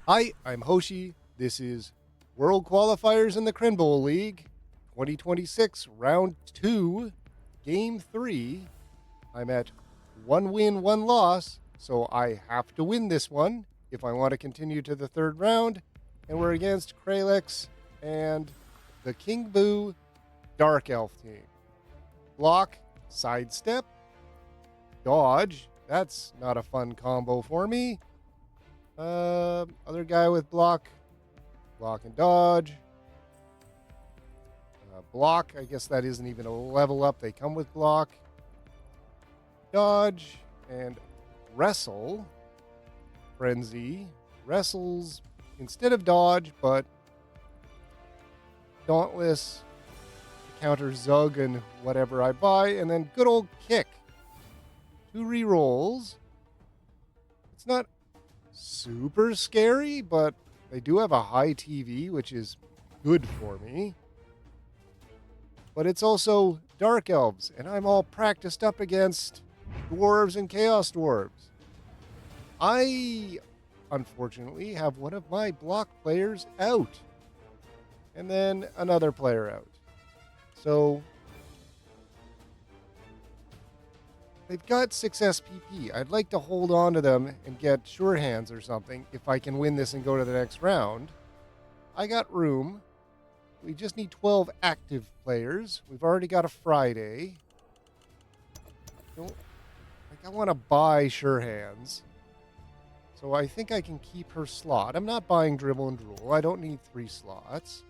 Hi, I'm Hoshi. This is World Qualifiers in the Crenbowl League 2026, Round 2, Game 3. I'm at 1 win, 1 loss, so I have to win this one if I want to continue to the third round. And we're against Kralex and the King Boo Dark Elf team. Block, sidestep, dodge. That's not a fun combo for me. Other guy with block and dodge. Block, I guess that isn't even a level up. They come with block, dodge, and wrestle. Frenzy wrestles instead of dodge, but dauntless counter Zug and whatever I buy, and then good old kick. 2 rerolls. It's not super scary, but they do have a high TV, which is good for me. But it's also Dark Elves, and I'm all practiced up against Dwarves and Chaos Dwarves. I, unfortunately, have one of my block players out, and then another player out. So they've got 6 SPP. I'd like to hold on to them and get sure hands or something if I can win this and go to the next round. I got room. We just need 12 active players. We've already got a Friday. I want to buy sure hands. So I think I can keep her slot. I'm not buying dribble and drool. I don't need 3 slots.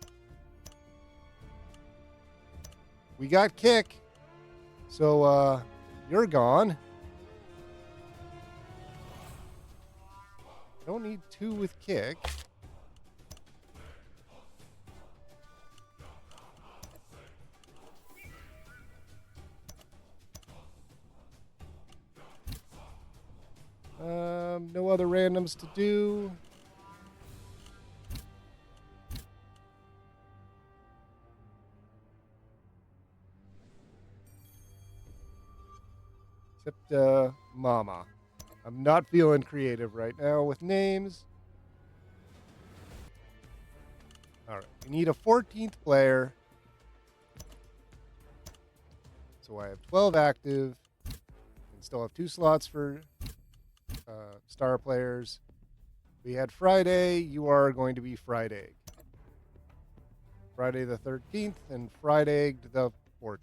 We got kick. So, you're gone. Don't need 2 with kick. No other randoms to do. Except, Mama. I'm not feeling creative right now with names. All right, we need a 14th player. So I have 12 active. And still have 2 slots for star players. We had Friday. You are going to be Friday. Friday the 13th and Friday the 14th.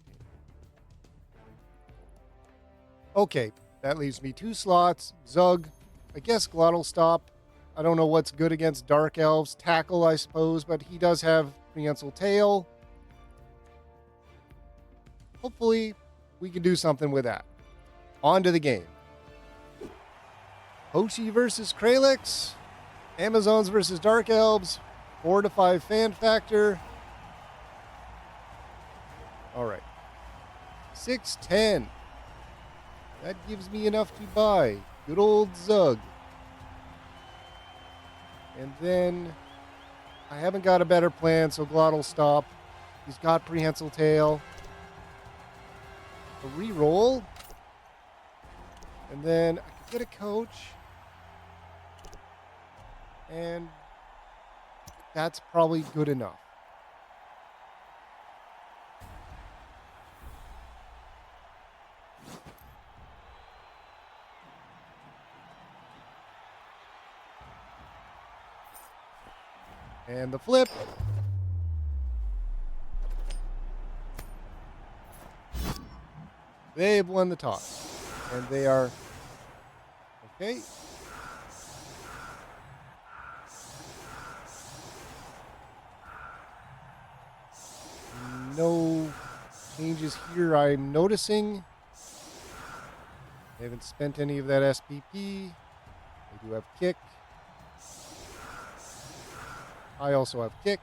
Okay, that leaves me 2 slots. Zug, I guess Glottal Stop. I don't know what's good against Dark Elves. Tackle, I suppose, but he does have Prehensile Tail. Hopefully, we can do something with that. On to the game. Hoshi versus Kralex. Amazons versus Dark Elves. 4 to 5 fan factor. All right. 610. That gives me enough to buy. Good old Zug. And then I haven't got a better plan, so Glottal Stop. He's got Prehensile Tail. A reroll. And then I could get a coach. And that's probably good enough. And the flip. They've won the toss. And they are... Okay. No changes here I'm noticing. They haven't spent any of that SPP. They do have kick. I also have kick.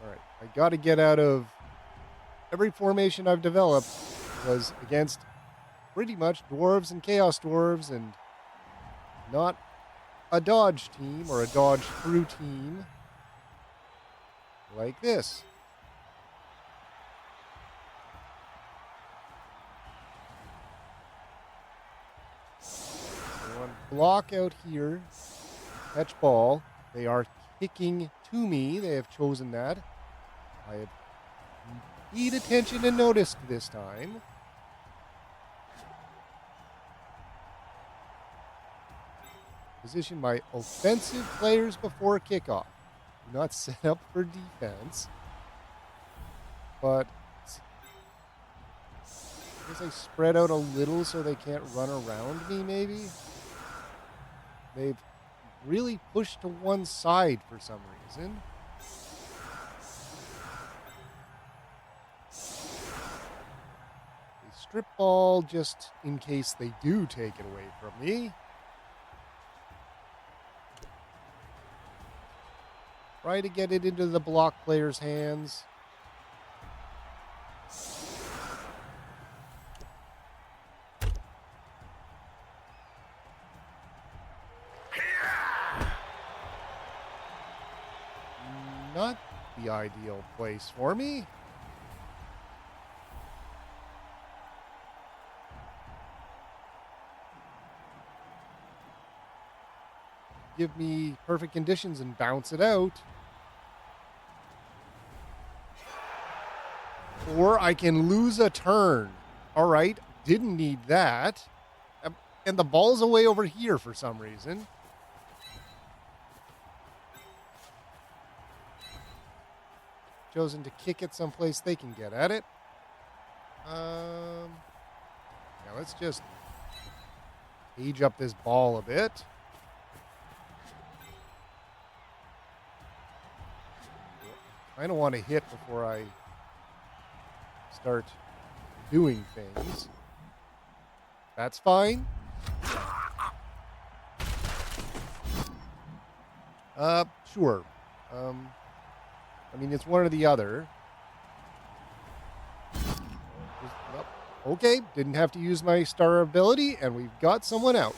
All right, I got to get out of every formation I've developed was against pretty much Dwarves and Chaos Dwarves and not a dodge team or a dodge through team like this. block out here. Catch ball. They are kicking to me. They have chosen that. I have paid attention and noticed this time. Position my offensive players before kickoff. Do not set up for defense. But I guess I spread out a little so they can't run around me, maybe? They've really pushed to one side for some reason. They strip ball just in case they do take it away from me. Try to get it into the block player's hands. Not the ideal place for me. Give me perfect conditions and bounce it out. Or I can lose a turn. All right, didn't need that. And the ball's away over here for some reason. Chosen to kick it someplace they can get at it. Yeah, let's just age up this ball a bit. I kind of want to hit before I start doing things. That's fine. Sure. I mean, it's one or the other. Okay, didn't have to use my star ability, and we've got someone out.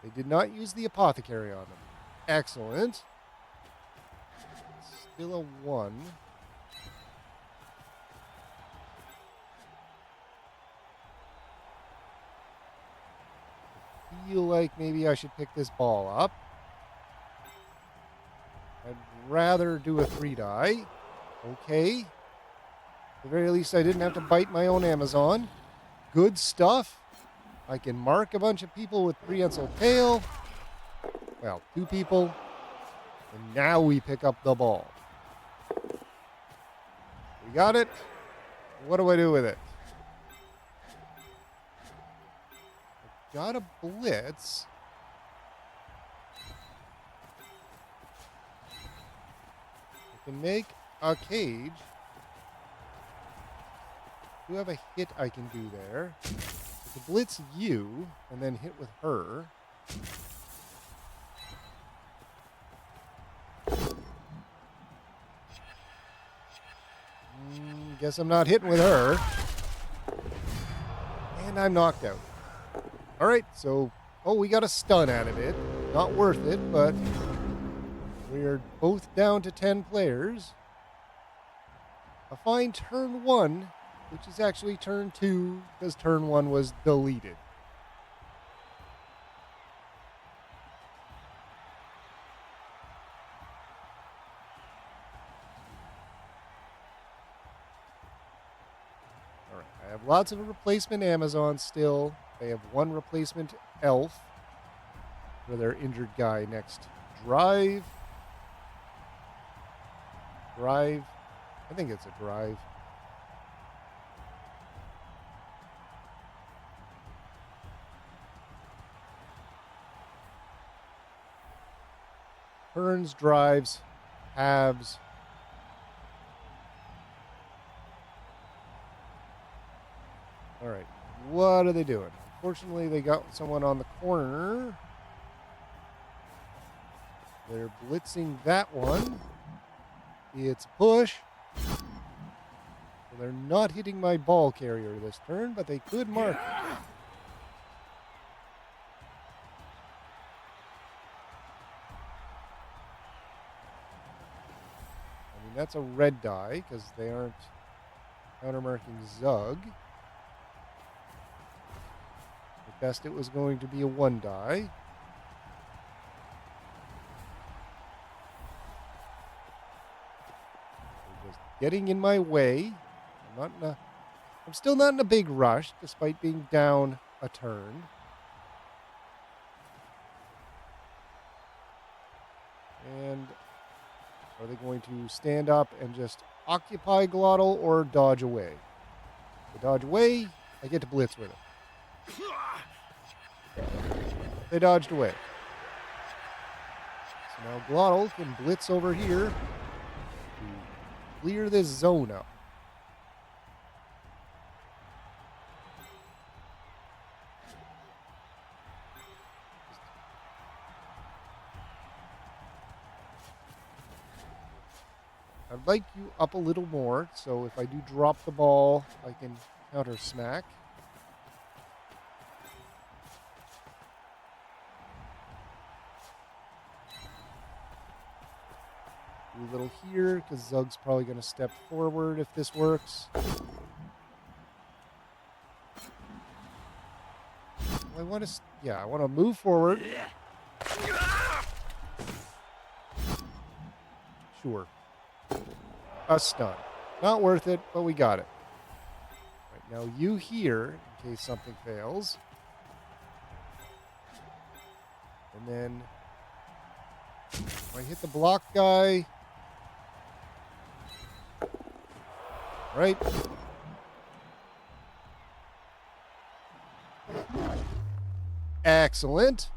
They did not use the apothecary on them. Excellent. Still a 1. I feel like maybe I should pick this ball up. I'd rather do a 3-die. Okay. At the very least, I didn't have to bite my own Amazon. Good stuff. I can mark a bunch of people with prehensile tail. Well, 2 people. And now we pick up the ball. We got it. What do I do with it? I've got a blitz. I can make a cage. Do have a hit I can do there. I can blitz you and then hit with her. Guess I'm not hitting with her. And I'm knocked out. All right, so, we got a stun out of it. Not worth it, but we're both down to 10 players. A fine turn 1, which is actually turn 2, because turn 1 was deleted. All right, I have lots of replacement Amazons still. They have 1 replacement Elf for their injured guy next drive. Drive. I think it's a drive. Turns, drives, halves. All right. What are they doing? Unfortunately, they got someone on the corner. They're blitzing that one. It's push. So they're not hitting my ball carrier this turn, but they could mark it. I mean, that's a red die because they aren't countermarking Zug. Guessed it was going to be a 1 die. They're just getting in my way. I'm still not in a big rush, despite being down a turn. And are they going to stand up and just occupy Glottal or dodge away? If they dodge away, I get to blitz with it. They dodged away. So now Glottal can blitz over here to clear this zone up. I'd like you up a little more, so if I do drop the ball, I can counter smack. Do a little here, because Zug's probably going to step forward if this works. I want to move forward. Sure. A stun. Not worth it, but we got it. Right, now you here, in case something fails. And then if I hit the block guy. Right. Excellent.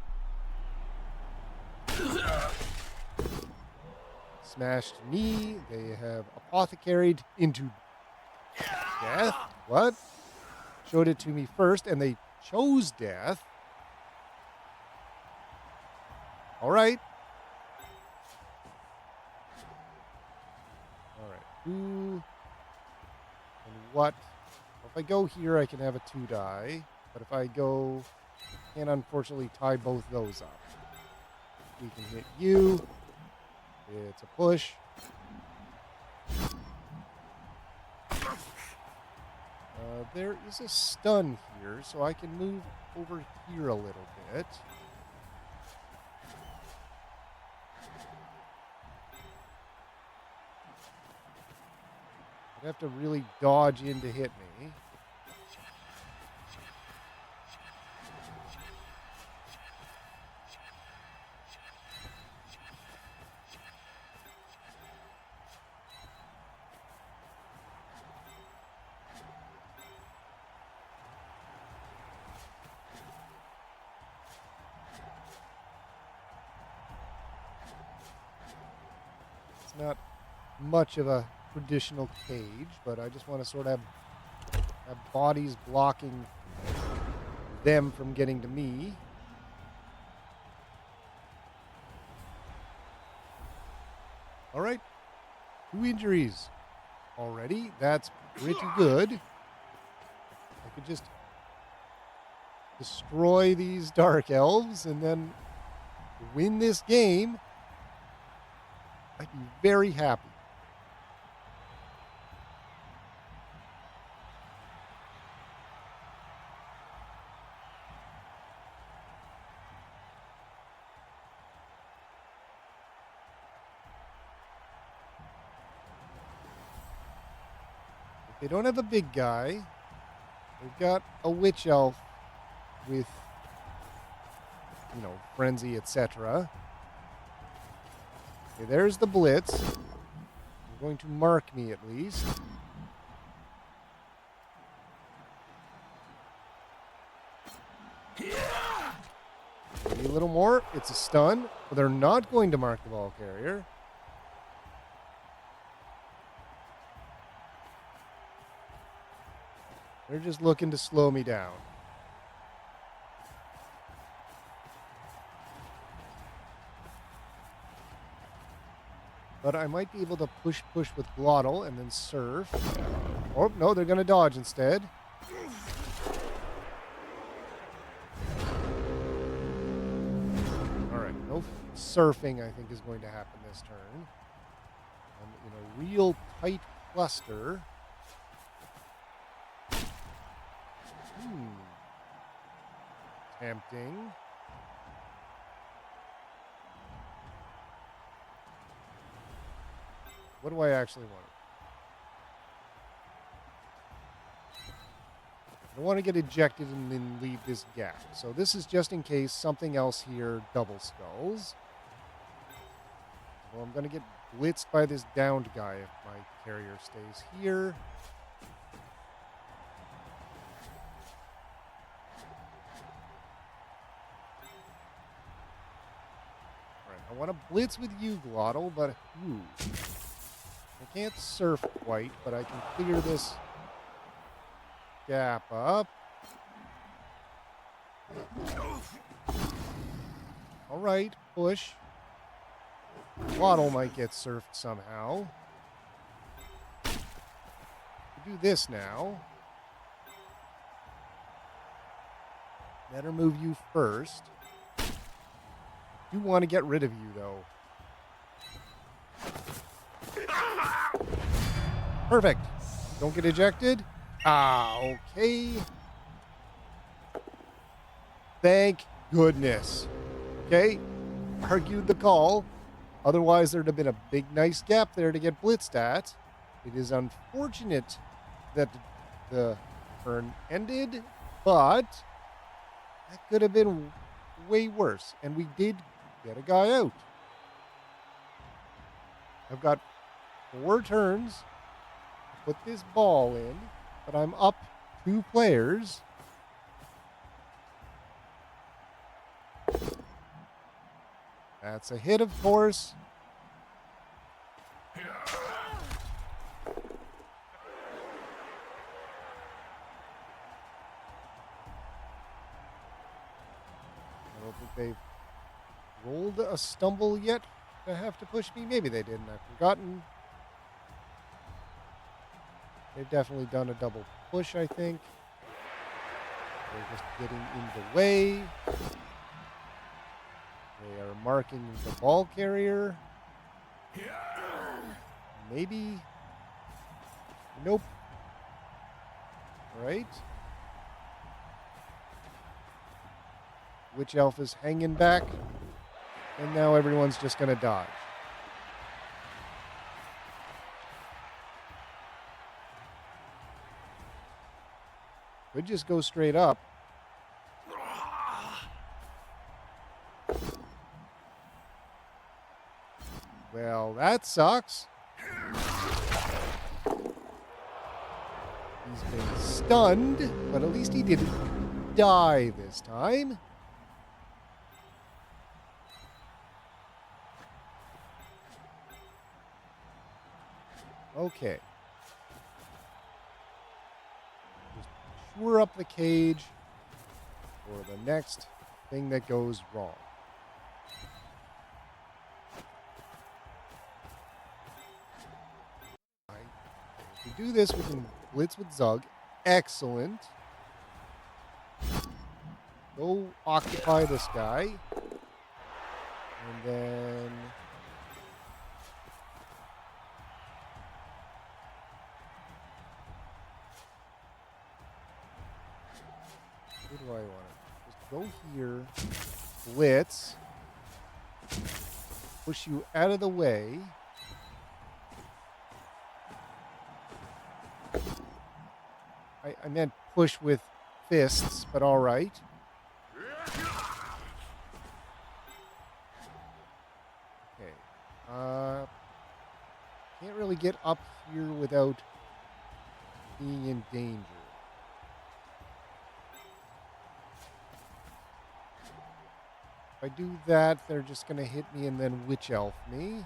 Smashed knee. They have apothecaried into death. What? Showed it to me first, and they chose death. All right. All right. Who and what? If I go here, I can have a 2 die. But if I go, can't unfortunately tie both those up. We can hit you. It's a push. There is a stun here, so I can move over here a little bit. I'd have to really dodge in to hit me. Not much of a traditional cage, but I just want to sort of have bodies blocking them from getting to me. All right. 2 injuries already. That's pretty good. I could just destroy these Dark Elves and then win this game. I'd be very happy. If they don't have a big guy, they've got a witch elf with, frenzy, etc. Okay, there's the blitz. They're going to mark me at least. Maybe a little more. It's a stun. But they're not going to mark the ball carrier. They're just looking to slow me down. But I might be able to push with Glottal and then surf. Oh, no, they're going to dodge instead. All right, no surfing, I think, is going to happen this turn. I'm in a real tight cluster. tempting. What do I actually want? I don't want to get ejected and then leave this gap. So this is just in case something else here double skulls. Well, I'm going to get blitzed by this downed guy if my carrier stays here. Alright, I want to blitz with you, Glottal, but I can't surf quite, but I can clear this gap up. Alright, push. Waddle might get surfed somehow. Do this now. Better move you first. Do want to get rid of you, though. Perfect. Don't get ejected. Okay. Thank goodness. Okay. Argued the call. Otherwise, there'd have been a big, nice gap there to get blitzed at. It is unfortunate that the turn ended, but that could have been way worse. And we did get a guy out. I've got 4 turns to put this ball in, but I'm up 2 players. That's a hit, of course. I don't think they've rolled a stumble yet to have to push me. Maybe they didn't. I've forgotten. They've definitely done a double push, I think. They're just getting in the way. They are marking the ball carrier. Maybe. Nope. All right. Witch Elf is hanging back. And now everyone's just going to dodge. Could just go straight up. Well, that sucks. He's been stunned, but at least he didn't die this time. Okay. Just shore up the cage for the next thing that goes wrong. If we do this, we can blitz with Zug. Excellent. Go occupy this guy. And then... what do I want to just go here, blitz, push you out of the way. I meant push with fists, but all right. Okay. Can't really get up here without being in danger. If I do that, they're just going to hit me and then Witch Elf me.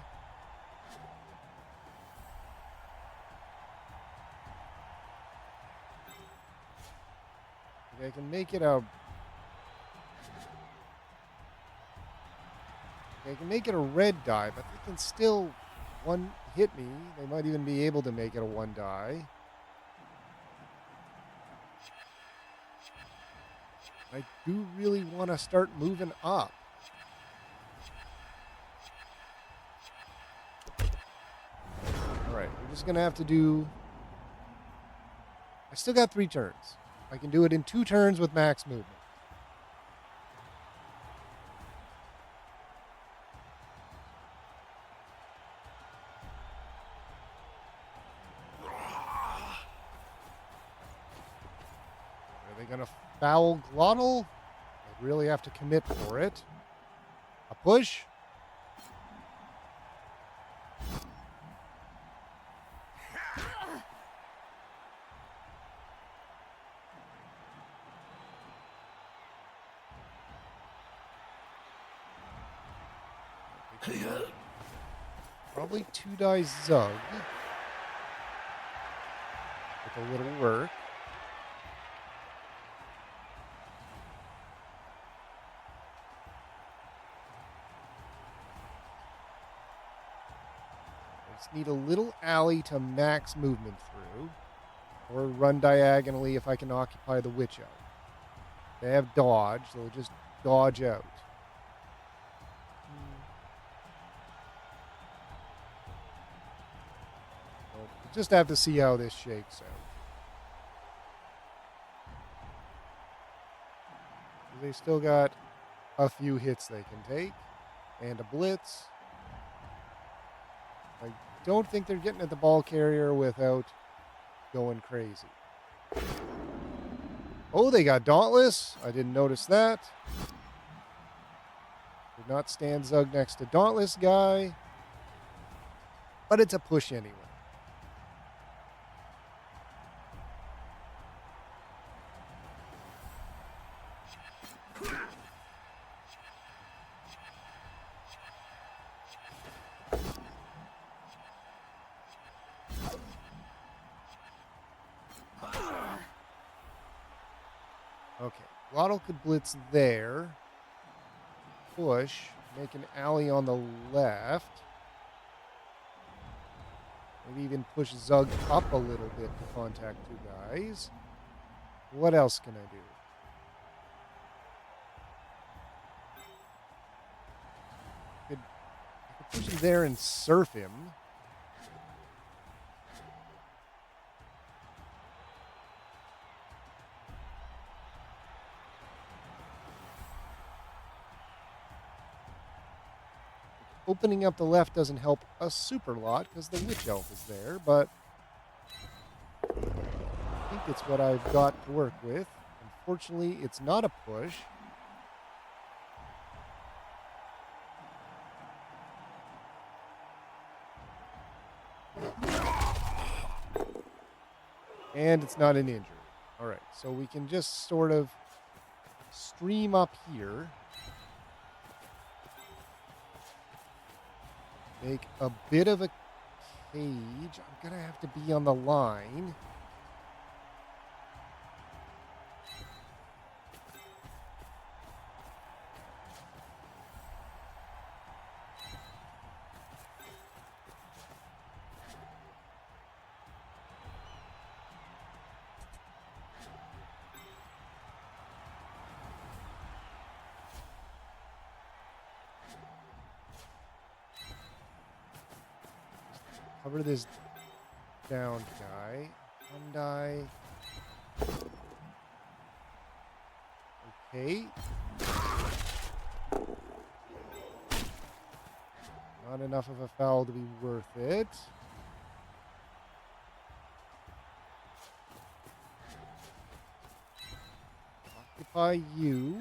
I can make it a... I can make it a red die, but they can still one hit me. They might even be able to make it a 1 die. I do really want to start moving up. Alright, we're just going to have to do... I still got 3 turns. I can do it in 2 turns with max movement. Are they going to foul Glottal? They really have to commit for it. A push. Probably 2-die Zug. With a little work. I just need a little alley to max movement through. Or run diagonally if I can occupy the Witch Elf. They have dodge, so they'll just dodge out. We'll just have to see how this shakes out. They still got a few hits they can take. And a blitz. I don't think they're getting at the ball carrier without going crazy. Oh, they got Dauntless. I didn't notice that. Did not stand Zug next to Dauntless guy. But it's a push anyway. Okay, Glottal could blitz there. Push. Make an alley on the left. Maybe even push Zug up a little bit to contact two guys. What else can I do? I could push him there and surf him. Opening up the left doesn't help a super lot because the Witch Elf is there, but I think it's what I've got to work with. Unfortunately, it's not a push. And it's not an injury. All right, so we can just sort of stream up here. Make a bit of a cage. I'm going to have to be on the line. Cover this down guy. One die. Okay. Not enough of a foul to be worth it. Occupy you.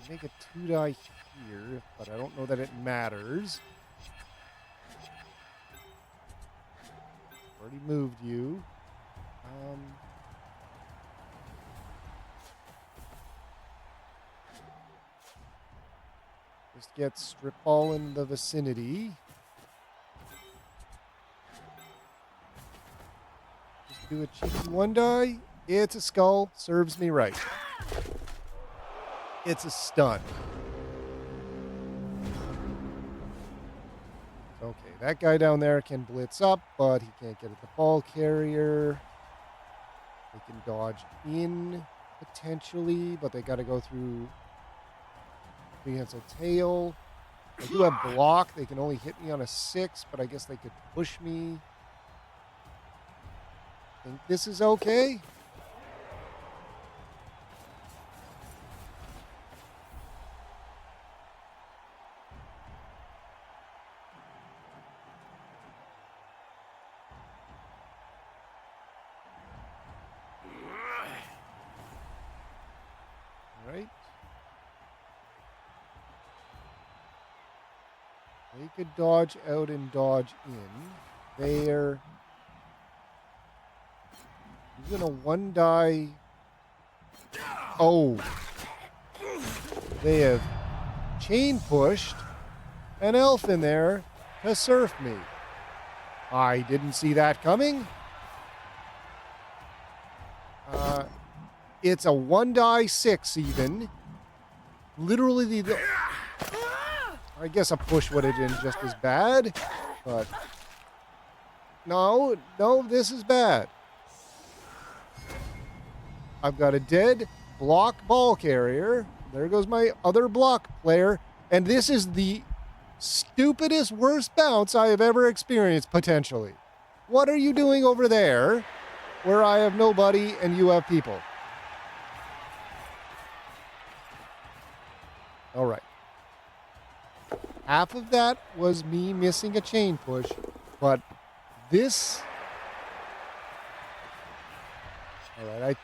Make a 2-die here, but I don't know that it matters. Already moved you. Just get strip ball in the vicinity. Just do a cheeky 1-die. It's a skull. Serves me right. It's a stun. Okay, that guy down there can blitz up, but he can't get at the ball carrier. They can dodge in, potentially, but they got to go through prehensile tail. I do have block. They can only hit me on a 6, but I guess they could push me. I think this is okay. They could dodge out and dodge in. They're even a one die. Oh. They have chain pushed an elf in there to surf me. I didn't see that coming. It's a one die 6 even. Literally the I guess a push would have been just as bad, but no, this is bad. I've got a dead block ball carrier. There goes my other block player. And this is the stupidest, worst bounce I have ever experienced, potentially. What are you doing over there where I have nobody and you have people? All right. Half of that was me missing a chain push, but this... All right, I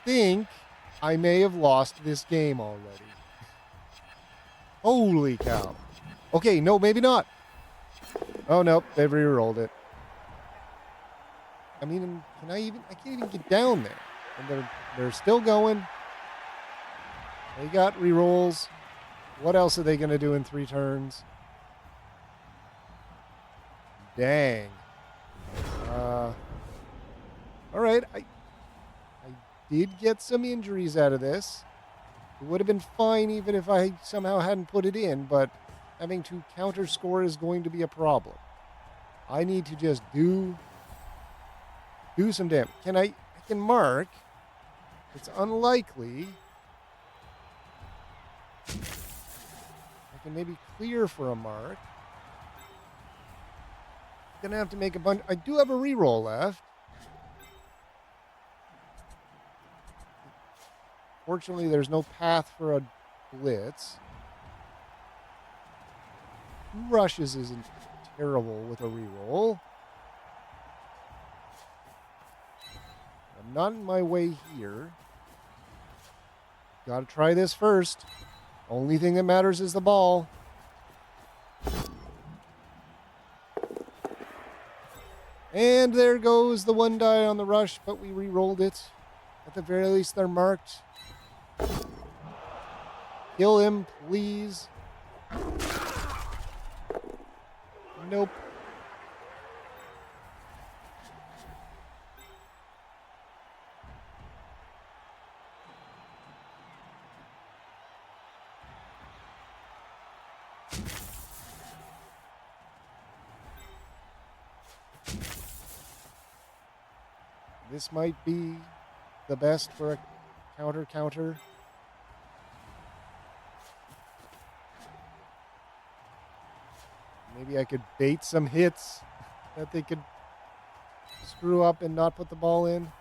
think I may have lost this game already. Holy cow. Okay, no, maybe not. Oh, nope, they've re-rolled it. I mean, I can't even get down there. And they're still going. They got re-rolls. What else are they going to do in 3 turns? Dang. All right, I did get some injuries out of this. It would have been fine even if I somehow hadn't put it in, but having to counter score is going to be a problem. I need to just do some damage. I can mark. It's unlikely. I can maybe clear for a mark. Gonna have to make a bunch. I do have a reroll left. Fortunately, there's no path for a blitz. 2 rushes isn't terrible with a reroll. I'm not in my way here. Gotta try this first. Only thing that matters is the ball. And there goes the 1 die on the rush, but we re-rolled it. At the very least, they're marked. Kill him, please. Nope. This might be the best for a counter. Maybe I could bait some hits that they could screw up and not put the ball in.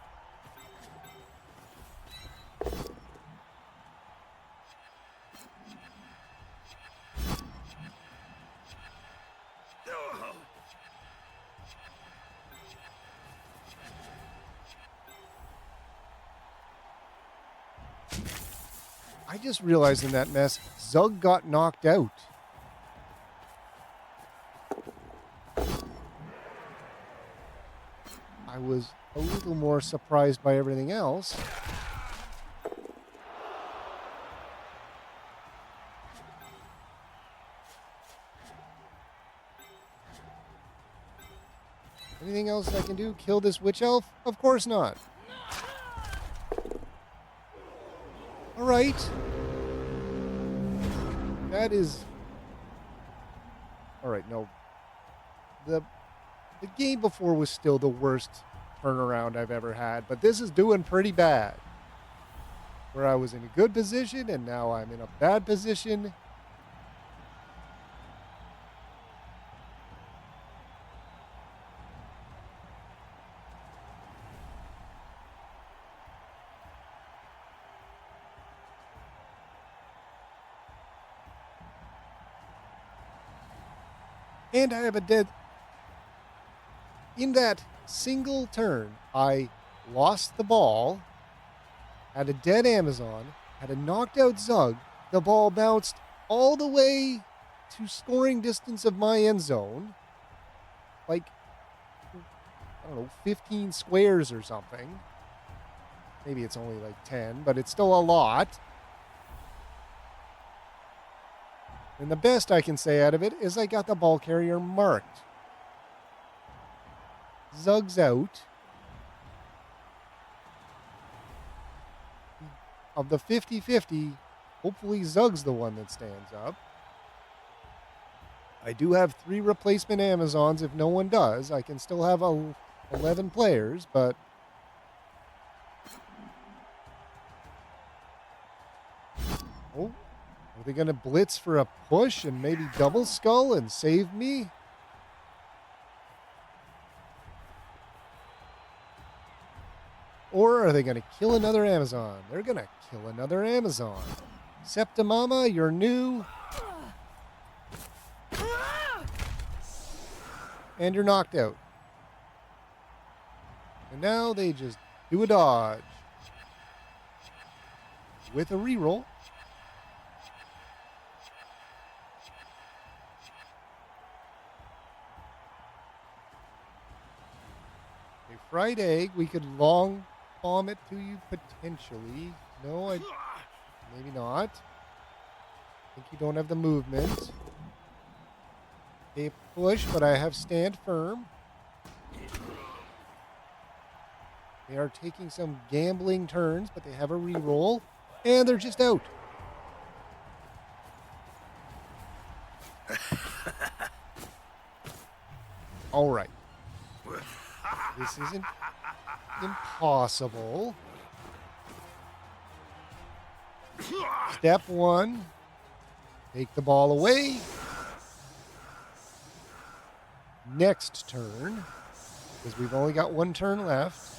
I just realized in that mess, Zug got knocked out. I was a little more surprised by everything else. Anything else I can do? Kill this witch elf? Of course not. All right. That is... All right, no. The game before was still the worst turnaround I've ever had, but this is doing pretty bad. Where I was in a good position, and now I'm in a bad position. And I have a dead... In that single turn, I lost the ball, had a dead Amazon, had a knocked out Zug, the ball bounced all the way to scoring distance of my end zone, like, I don't know, 15 squares or something. Maybe it's only like 10, but it's still a lot. And the best I can say out of it is I got the ball carrier marked. Zug's out. Of the 50-50, hopefully Zug's the one that stands up. I do have 3 replacement Amazons. If no one does, I can still have 11 players, but... Oh, are they going to blitz for a push and maybe double skull and save me? Or are they going to kill another Amazon? They're going to kill another Amazon. Septimama, you're new. And you're knocked out. And now they just do a dodge. With a reroll. A fried egg, we could long bomb it to you potentially. No, maybe not. I think you don't have the movement. They push, but I have stand firm. They are taking some gambling turns, but they have a reroll. And they're just out. All right. This isn't impossible. Step 1. Take the ball away. Next turn, because we've only got 1 turn left.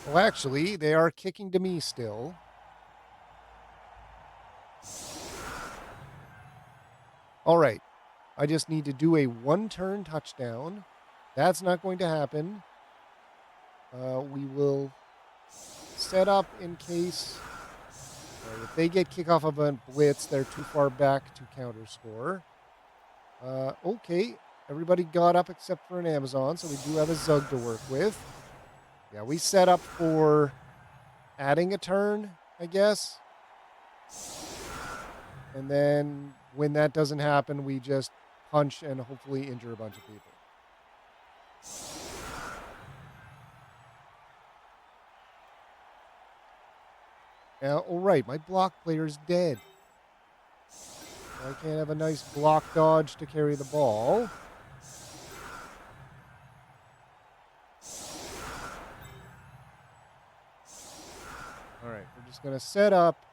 Well, actually, they are kicking to me still. All right. I just need to do a 1-turn touchdown. That's not going to happen. We will set up in case if they get kickoff of a blitz, they're too far back to counter score. Okay. Everybody got up except for an Amazon, so we do have a Zug to work with. Yeah, we set up for adding a turn, I guess. And then when that doesn't happen, we just punch and hopefully injure a bunch of people. Now, all right, my block player's dead. I can't have a nice block dodge to carry the ball. All right, we're just going to set up.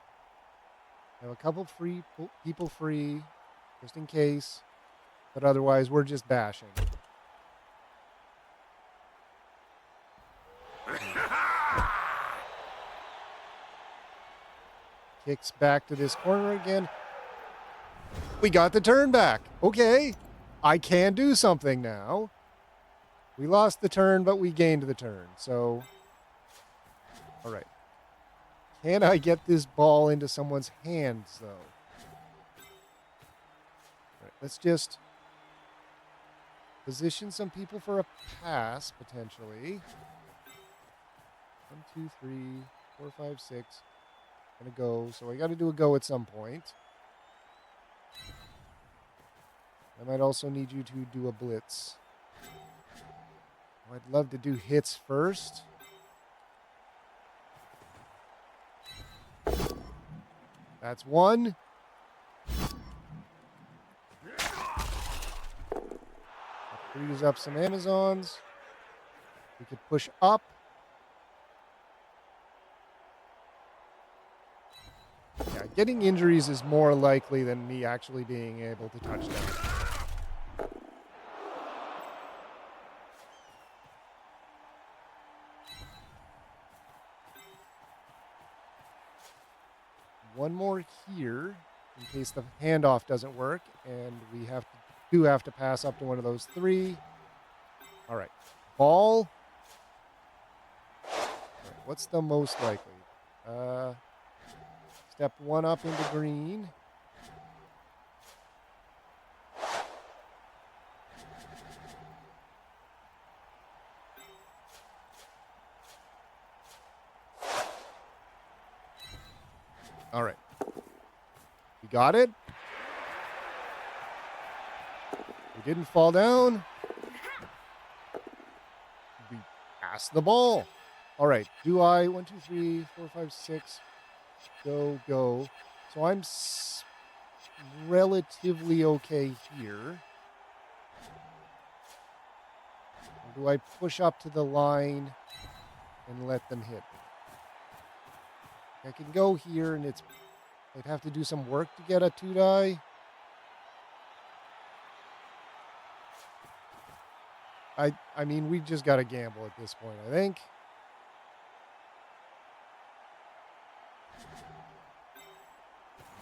Have a couple people free, just in case. But otherwise, we're just bashing. Kicks back to this corner again. We got the turn back. Okay. I can do something now. We lost the turn, but we gained the turn. So, all right. Can I get this ball into someone's hands, though? All right, let's just position some people for a pass, potentially. 1, 2, 3, 4, 5, 6. Gonna go. So I got to do a go at some point. I might also need you to do a blitz. I'd love to do hits first. That's 1. That frees up some Amazons. We could push up. Yeah, getting injuries is more likely than me actually being able to touch them. One more here in case the handoff doesn't work, and we do have to pass up to one of those 3. All right, ball. All right, what's the most likely? Step 1 up into green. All right. We got it. We didn't fall down. We passed the ball. All right. Do I 1, 2, 3, 4, 5, 6. Go. So I'm relatively okay here. Or do I push up to the line and let them hit me? I can go here, and I'd have to do some work to get a 2-die. I mean, we just got to gamble at this point, I think.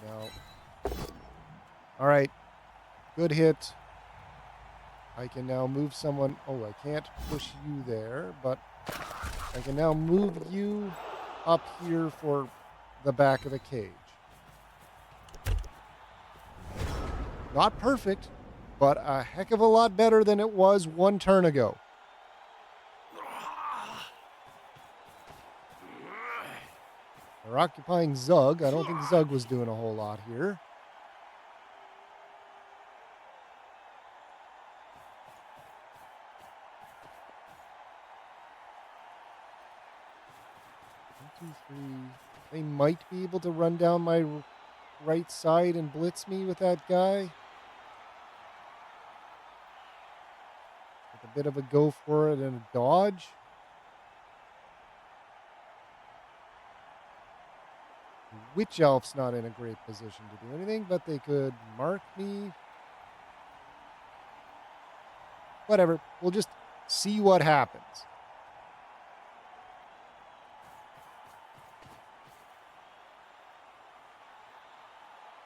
No. All right. Good hit. I can now move someone. Oh, I can't push you there, but I can now move you up here for the back of the cage. Not perfect, but a heck of a lot better than it was one turn ago. We're occupying Zug. I don't think Zug was doing a whole lot here. One, two, three. They might be able to run down my right side and blitz me with that guy. With a bit of a go for it and a dodge. Witch Elf's not in a great position to do anything, but they could mark me. Whatever. We'll just see what happens.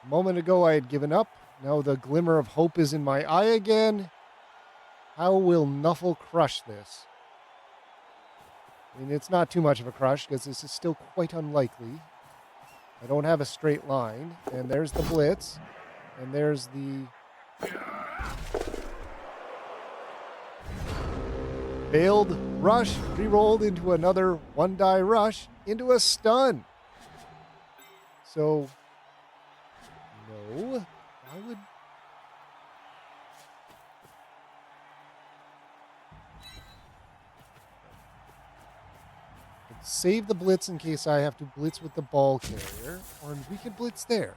A moment ago, I had given up. Now the glimmer of hope is in my eye again. How will Nuffle crush this? I mean, it's not too much of a crush because this is still quite unlikely. I don't have a straight line. And there's the blitz. And there's the failed rush, re-rolled into another 1-die rush, into a stun. So, no. I would... save the blitz in case I have to blitz with the ball carrier, or we could blitz there.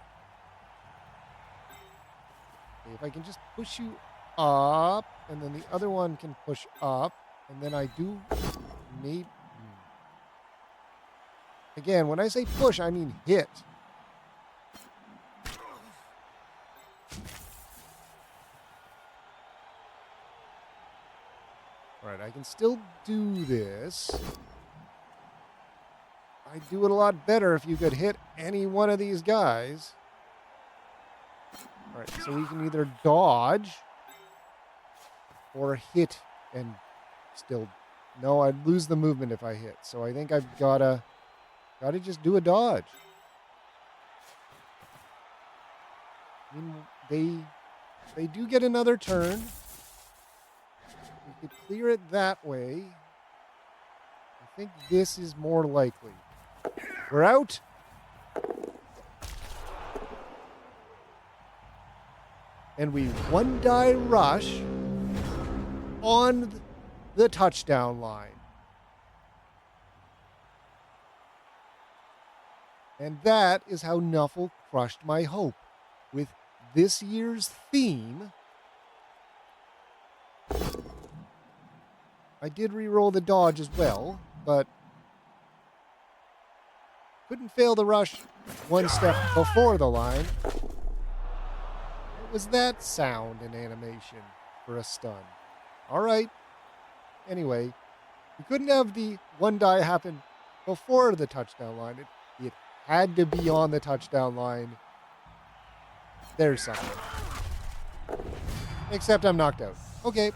Okay, if I can just push you up, and then the other one can push up, and then I do maybe... Again, when I say push, I mean hit. All right, I can still do this. I'd do it a lot better if you could hit any one of these guys. All right, so we can either dodge or hit and still... No, I'd lose the movement if I hit. So I think I've gotta just do a dodge. I mean, they do get another turn. We could clear it that way. I think this is more likely. We're out. And we 1-die rush on the touchdown line. And that is how Nuffle crushed my hope. With this year's theme, I did re-roll the dodge as well, but couldn't fail the rush one step before the line. What was that sound and animation for a stun? All right. Anyway, we couldn't have the 1-die happen before the touchdown line. It had to be on the touchdown line. There's something. Except I'm knocked out. Okay.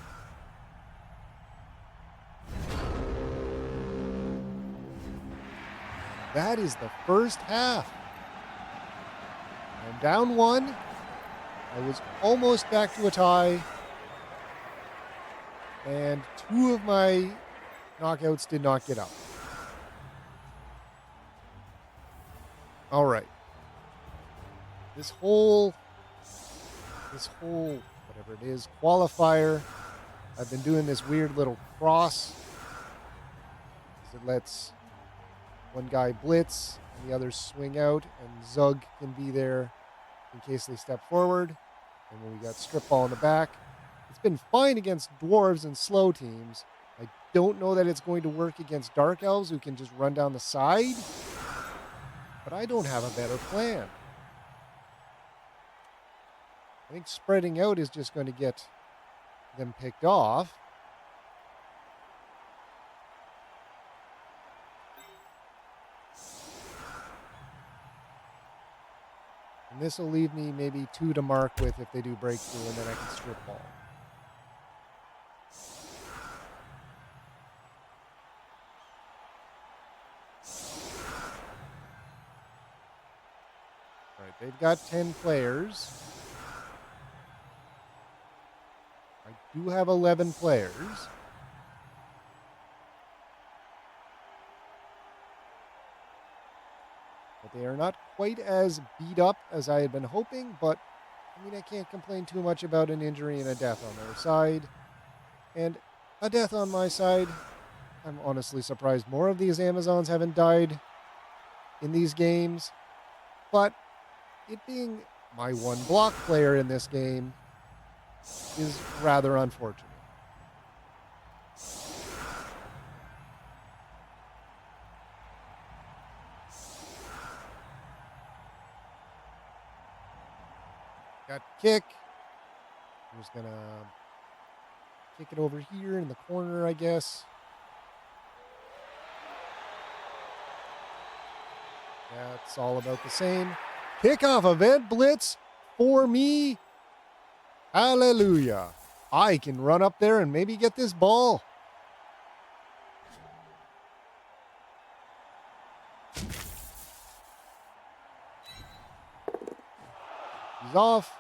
That is the first half. I'm down 1. I was almost back to a tie. And 2 of my knockouts did not get up. All right. This whole, whatever it is, qualifier, I've been doing this weird little cross. It lets one guy blitz and the others swing out, and Zug can be there in case they step forward. And when we got strip ball in the back, it's been fine against dwarves and slow teams. I don't know that it's going to work against dark elves who can just run down the side, but I don't have a better plan. I think spreading out is just going to get them picked off. And this will leave me maybe 2 to mark with if they do breakthrough, and then I can strip ball. All right, they've got 10 players. I do have 11 players. But they are not quite as beat up as I had been hoping, but I mean, I can't complain too much about an injury and a death on their side. And a death on my side. I'm honestly surprised more of these Amazons haven't died in these games. But it being my one block player in this game is rather unfortunate. Got kick. I'm just going to kick it over here in the corner, I guess. That's all about the same. Kickoff event blitz for me. Hallelujah. I can run up there and maybe get this ball. He's off.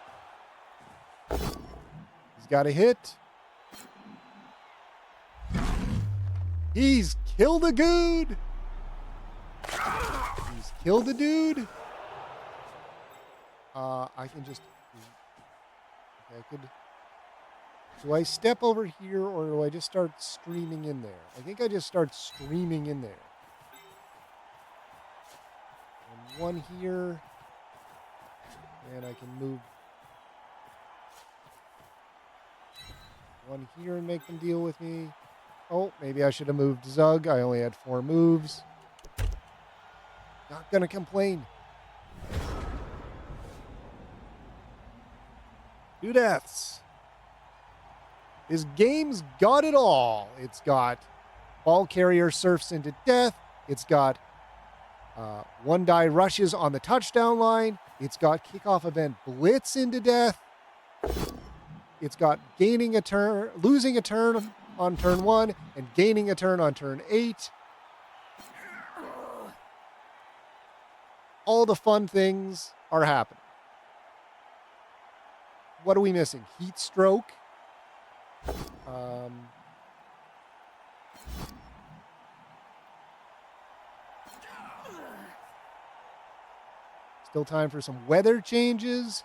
He's got a hit. He's killed a dude. He's killed a dude. I can just... Okay, I could... Do I step over here or do I just start streaming in there? I think I just start streaming in there. And one here. And I can move one here and make them deal with me. Oh, maybe I should have moved Zug. I only had 4 moves. Not going to complain. 2 deaths. This game's got it all. It's got ball carrier surfs into death. It's got 1 die rushes on the touchdown line. It's got kickoff event blitz into death. It's got gaining a turn, losing a turn on turn 1 and gaining a turn on turn 8. All the fun things are happening. What are we missing? Heat stroke. Still time for some weather changes.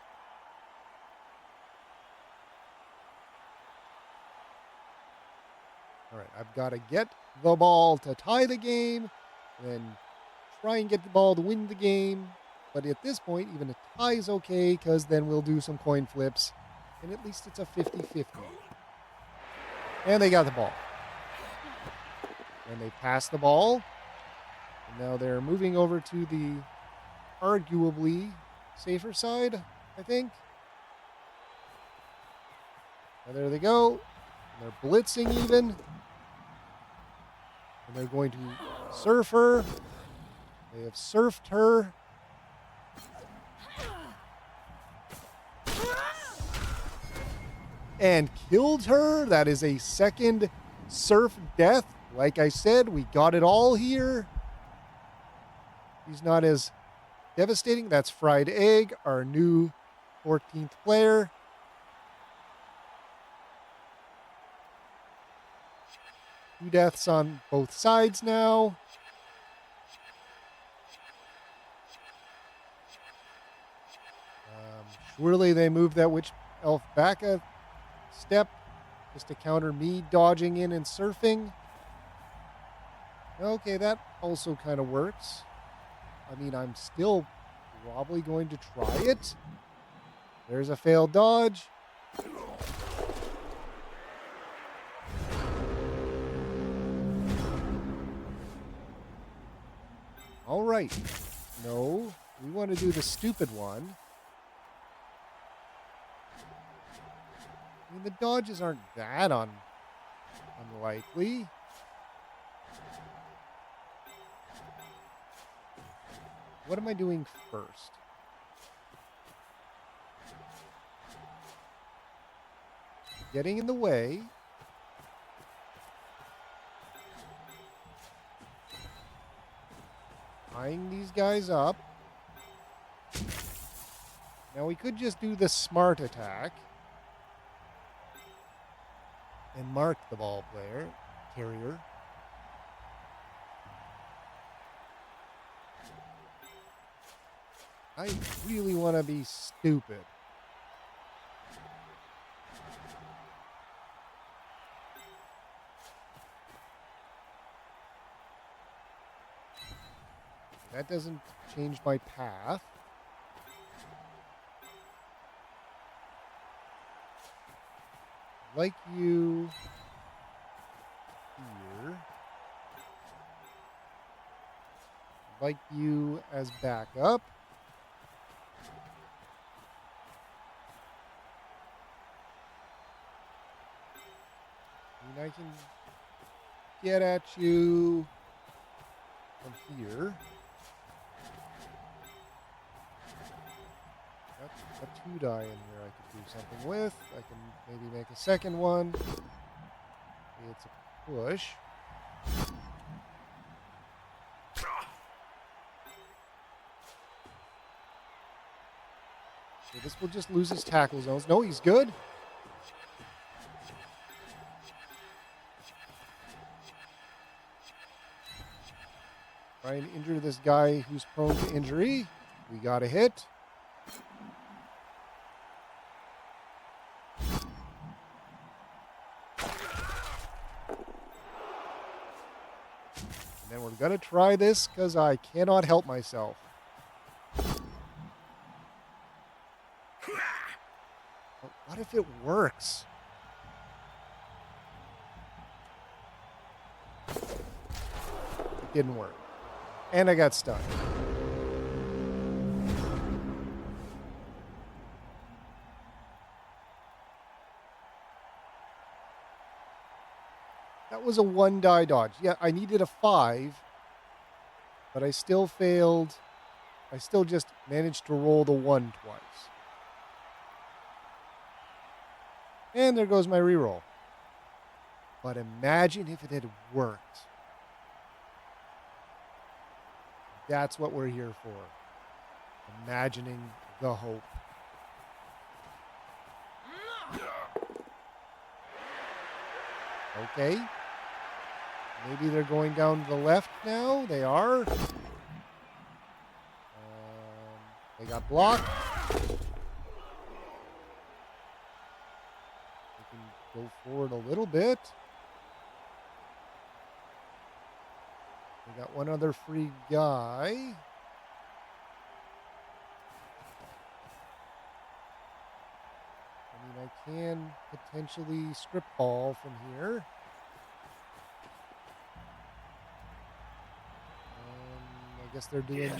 All right, I've got to get the ball to tie the game, then try and get the ball to win the game. But at this point, even a tie is okay, because then we'll do some coin flips, and at least it's a 50-50. And they got the ball. And they passed the ball. And now they're moving over to the arguably safer side, I think. And there they go. And they're blitzing even. And they're going to surf her. They have surfed her. And killed her. That is a second surf death. Like I said, we got it all here. He's not as devastating. That's Fried Egg, our new 14th player. Two deaths on both sides now. Surely they moved that witch elf back a step just to counter me dodging in and surfing. Okay, that also kind of works. I mean, I'm still probably going to try it. There's a failed dodge. All right. No, we want to do the stupid one. I mean, the dodges aren't that unlikely. What am I doing first? Getting in the way. Tying these guys up. Now we could just do the smart attack. And mark the ball carrier. I really want to be stupid. That doesn't change my path. Like you here. Like you as backup. I mean, I can get at you from here. That's a 2-die in here I could do something with. I can maybe make a second one. Maybe it's a push. So this will just lose his tackle zones. No, he's good. Try and injure this guy who's prone to injury. We got a hit. And then we're going to try this because I cannot help myself. But what if it works? It didn't work. And I got stuck. That was a 1-die dodge. Yeah, I needed a 5, but I still failed. I still just managed to roll the 1 twice. And there goes my reroll. But imagine if it had worked. That's what we're here for. Imagining the hope. Okay. Maybe they're going down to the left now. They are. They got blocked. We can go forward a little bit. We got one other free guy. I mean, I can potentially script ball from here. I guess they're doing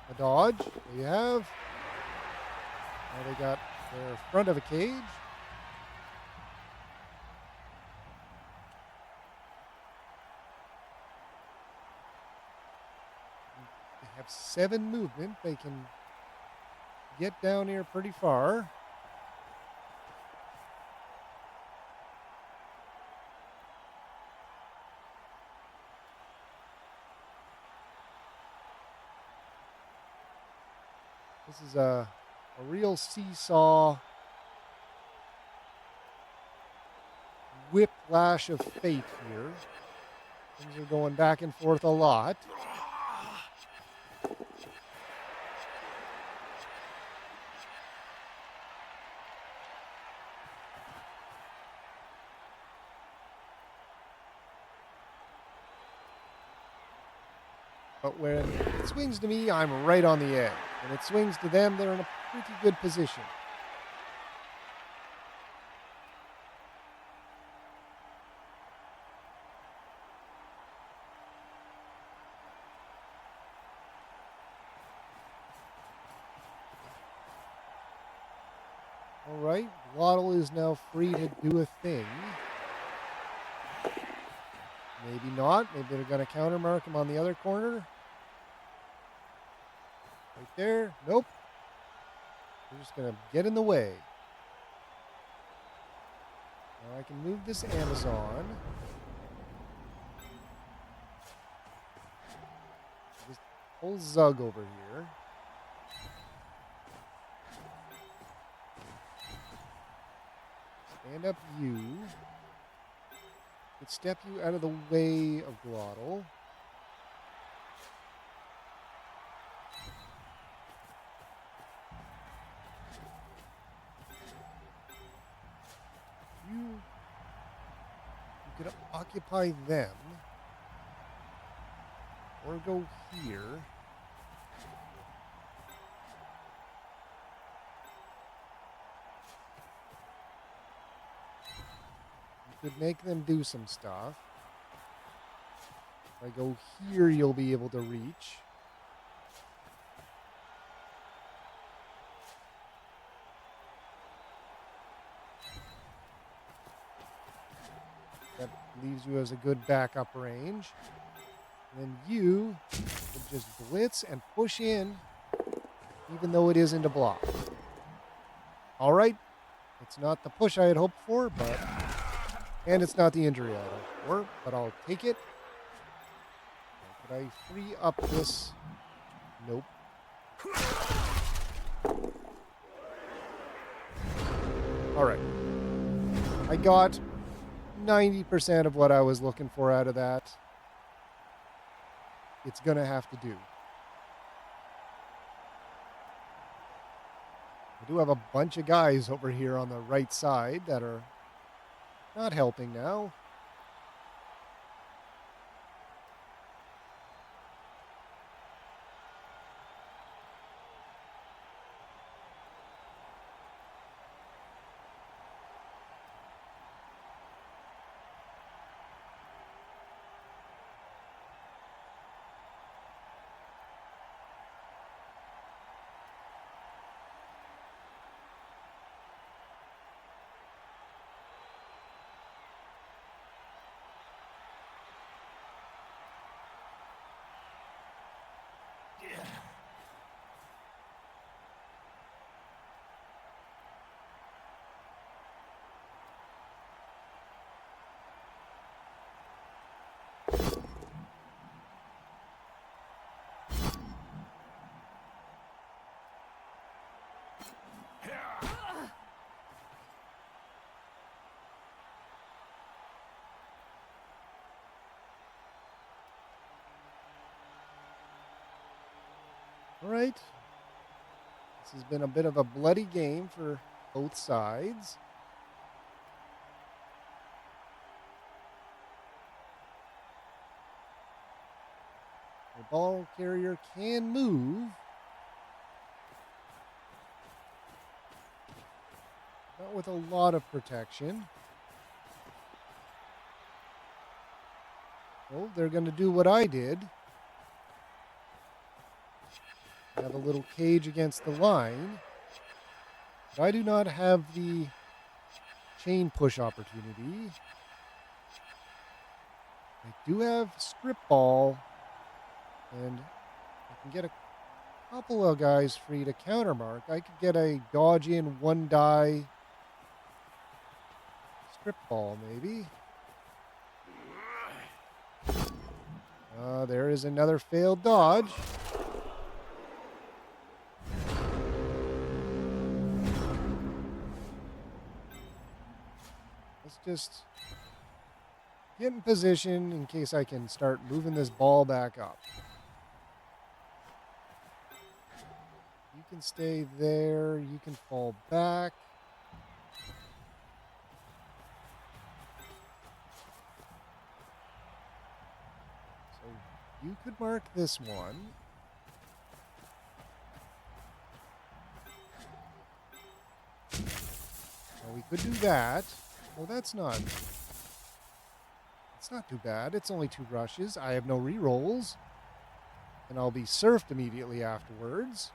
a dodge. There you have. Now they got their front of a cage. They have 7 movement. They can get down here pretty far. This is a real seesaw whiplash of fate here. Things are going back and forth a lot. But when it swings to me, I'm right on the edge. When it swings to them, they're in a pretty good position. All right, Waddle is now free to do a thing. Maybe not. Maybe they're going to countermark him on the other corner. Right there. Nope. They're just going to get in the way. Now I can move this Amazon. Just pull Zug over here. Stand up you. Could step you out of the way of Glottal. You could occupy them. Or go here. Could make them do some stuff. If I go here, you'll be able to reach. That leaves you as a good backup range. And then you could just blitz and push in, even though it isn't a block. All right. It's not the push I had hoped for, but... And it's not the injury I had hoped for, but I'll take it. Could I free up this? Nope. All right. I got 90% of what I was looking for out of that. It's going to have to do. I do have a bunch of guys over here on the right side that are not helping now. All right. This has been a bit of a bloody game for both sides. The ball carrier can move. Not with a lot of protection. Oh, they're going to do what I did. Have a little cage against the line. But I do not have the chain push opportunity. I do have strip ball. And I can get a couple of guys free to countermark. I could get a dodge in, one die strip ball, maybe. There is another failed dodge. Let's just get in position in case I can start moving this ball back up. You can stay there. You can fall back. So You could mark this one. Well, we could do that. Oh, that's not... It's not too bad. It's only 2 rushes. I have no rerolls. And I'll be surfed immediately afterwards.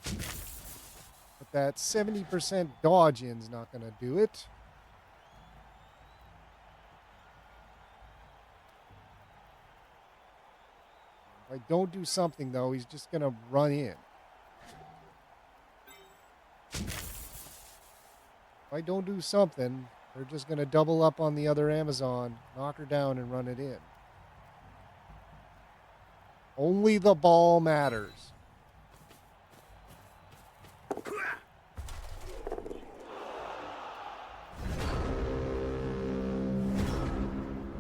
But that 70% dodge in's not going to do it. If I don't do something, though, he's just going to run in. If I don't do something, they're just going to double up on the other Amazon, knock her down, and run it in. Only the ball matters.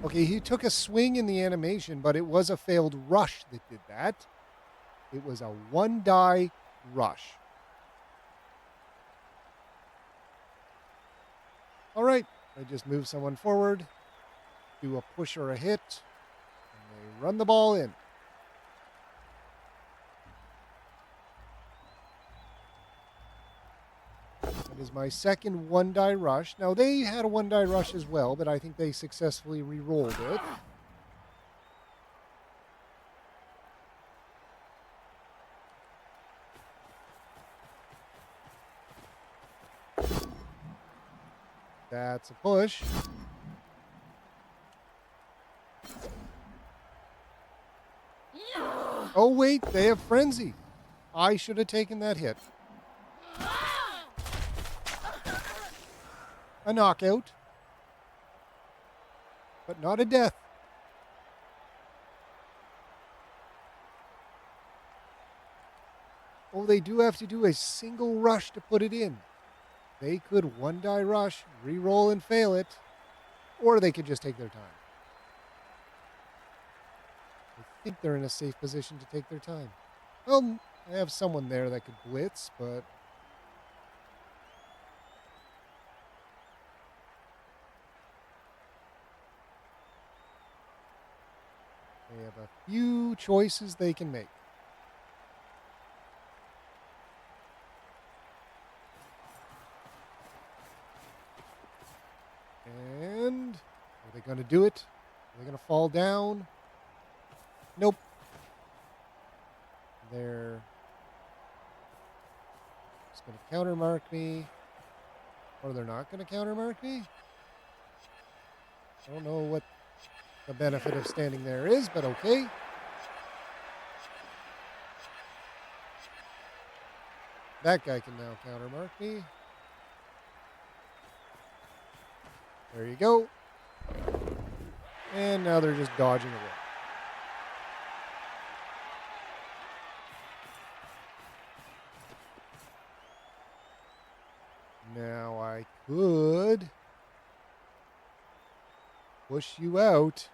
Okay, he took a swing in the animation, but it was a failed rush that did that. It was a 1-die rush. All right, I just move someone forward, do a push or a hit, and they run the ball in. That is my second 1-die rush. Now, they had a 1-die rush as well, but I think they successfully re-rolled it. That's a push. Oh, wait, they have frenzy. I should have taken that hit. A knockout, but not a death. Oh, they do have to do a single rush to put it in. They could 1-die rush, re-roll and fail it, or they could just take their time. I think they're in a safe position to take their time. Well, I have someone there that could blitz, but... They have a few choices they can make. And are they going to do it? Are they going to fall down? Nope. They're just going to countermark me. Or they're not going to countermark me? I don't know what the benefit of standing there is, but okay. That guy can now countermark me. There you go. And now they're just dodging away. Now I could push you out.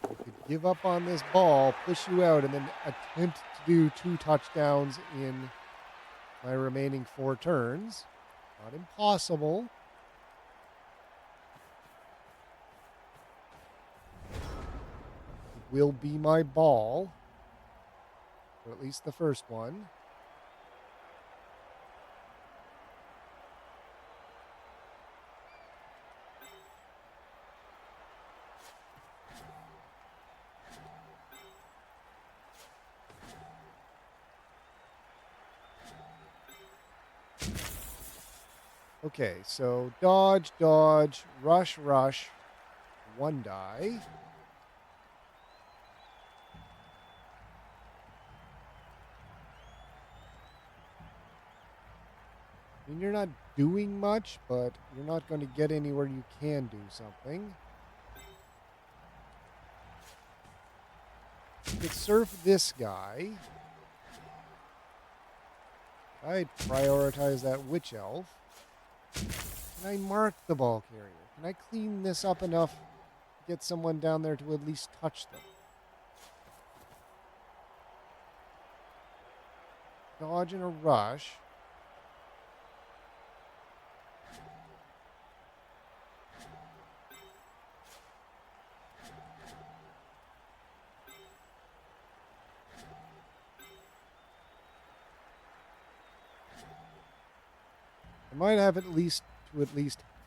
I could give up on this ball, push you out, and then attempt to do 2 touchdowns in my remaining 4 turns. Not impossible. It will be my ball. Or at least the first one. Okay, so dodge, dodge, rush, rush, 1-die. I mean, you're not doing much, but you're not going to get anywhere you can do something. You could surf this guy. I'd prioritize that witch elf. Can I mark the ball carrier? Can I clean this up enough to get someone down there to at least touch them? Dodge and a rush. I might have at least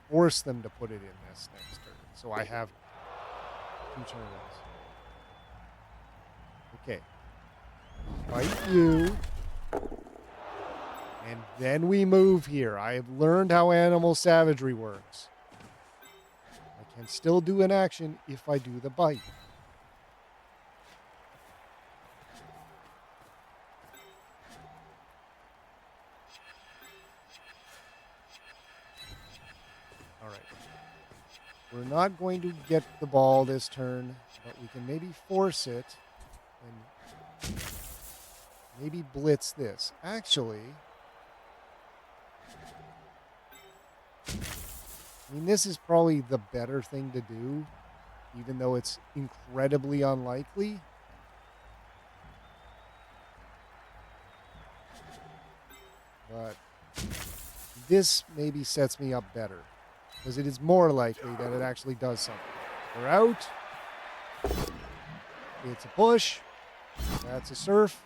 force them to put it in this next turn. So I have 2 turns. Okay. Fight you. And then we move here. I have learned how animal savagery works. I can still do an action if I do the bite. All right. We're not going to get the ball this turn, but we can maybe force it and maybe blitz this. Actually, I mean, this is probably the better thing to do, even though it's incredibly unlikely. But this maybe sets me up better, because it is more likely that it actually does something. We're out. It's a push. That's a surf.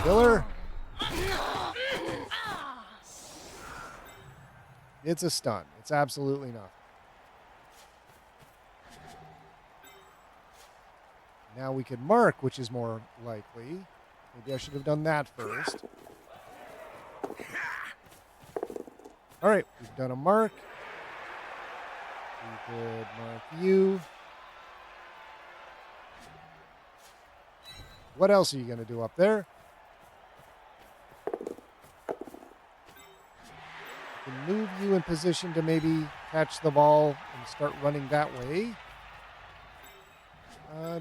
Killer. It's a stun. It's absolutely nothing. Now we could mark, which is more likely. Maybe I should have done that first. All right, we've done a mark. We could mark you. What else are you going to do up there? You can move you in position to maybe catch the ball and start running that way.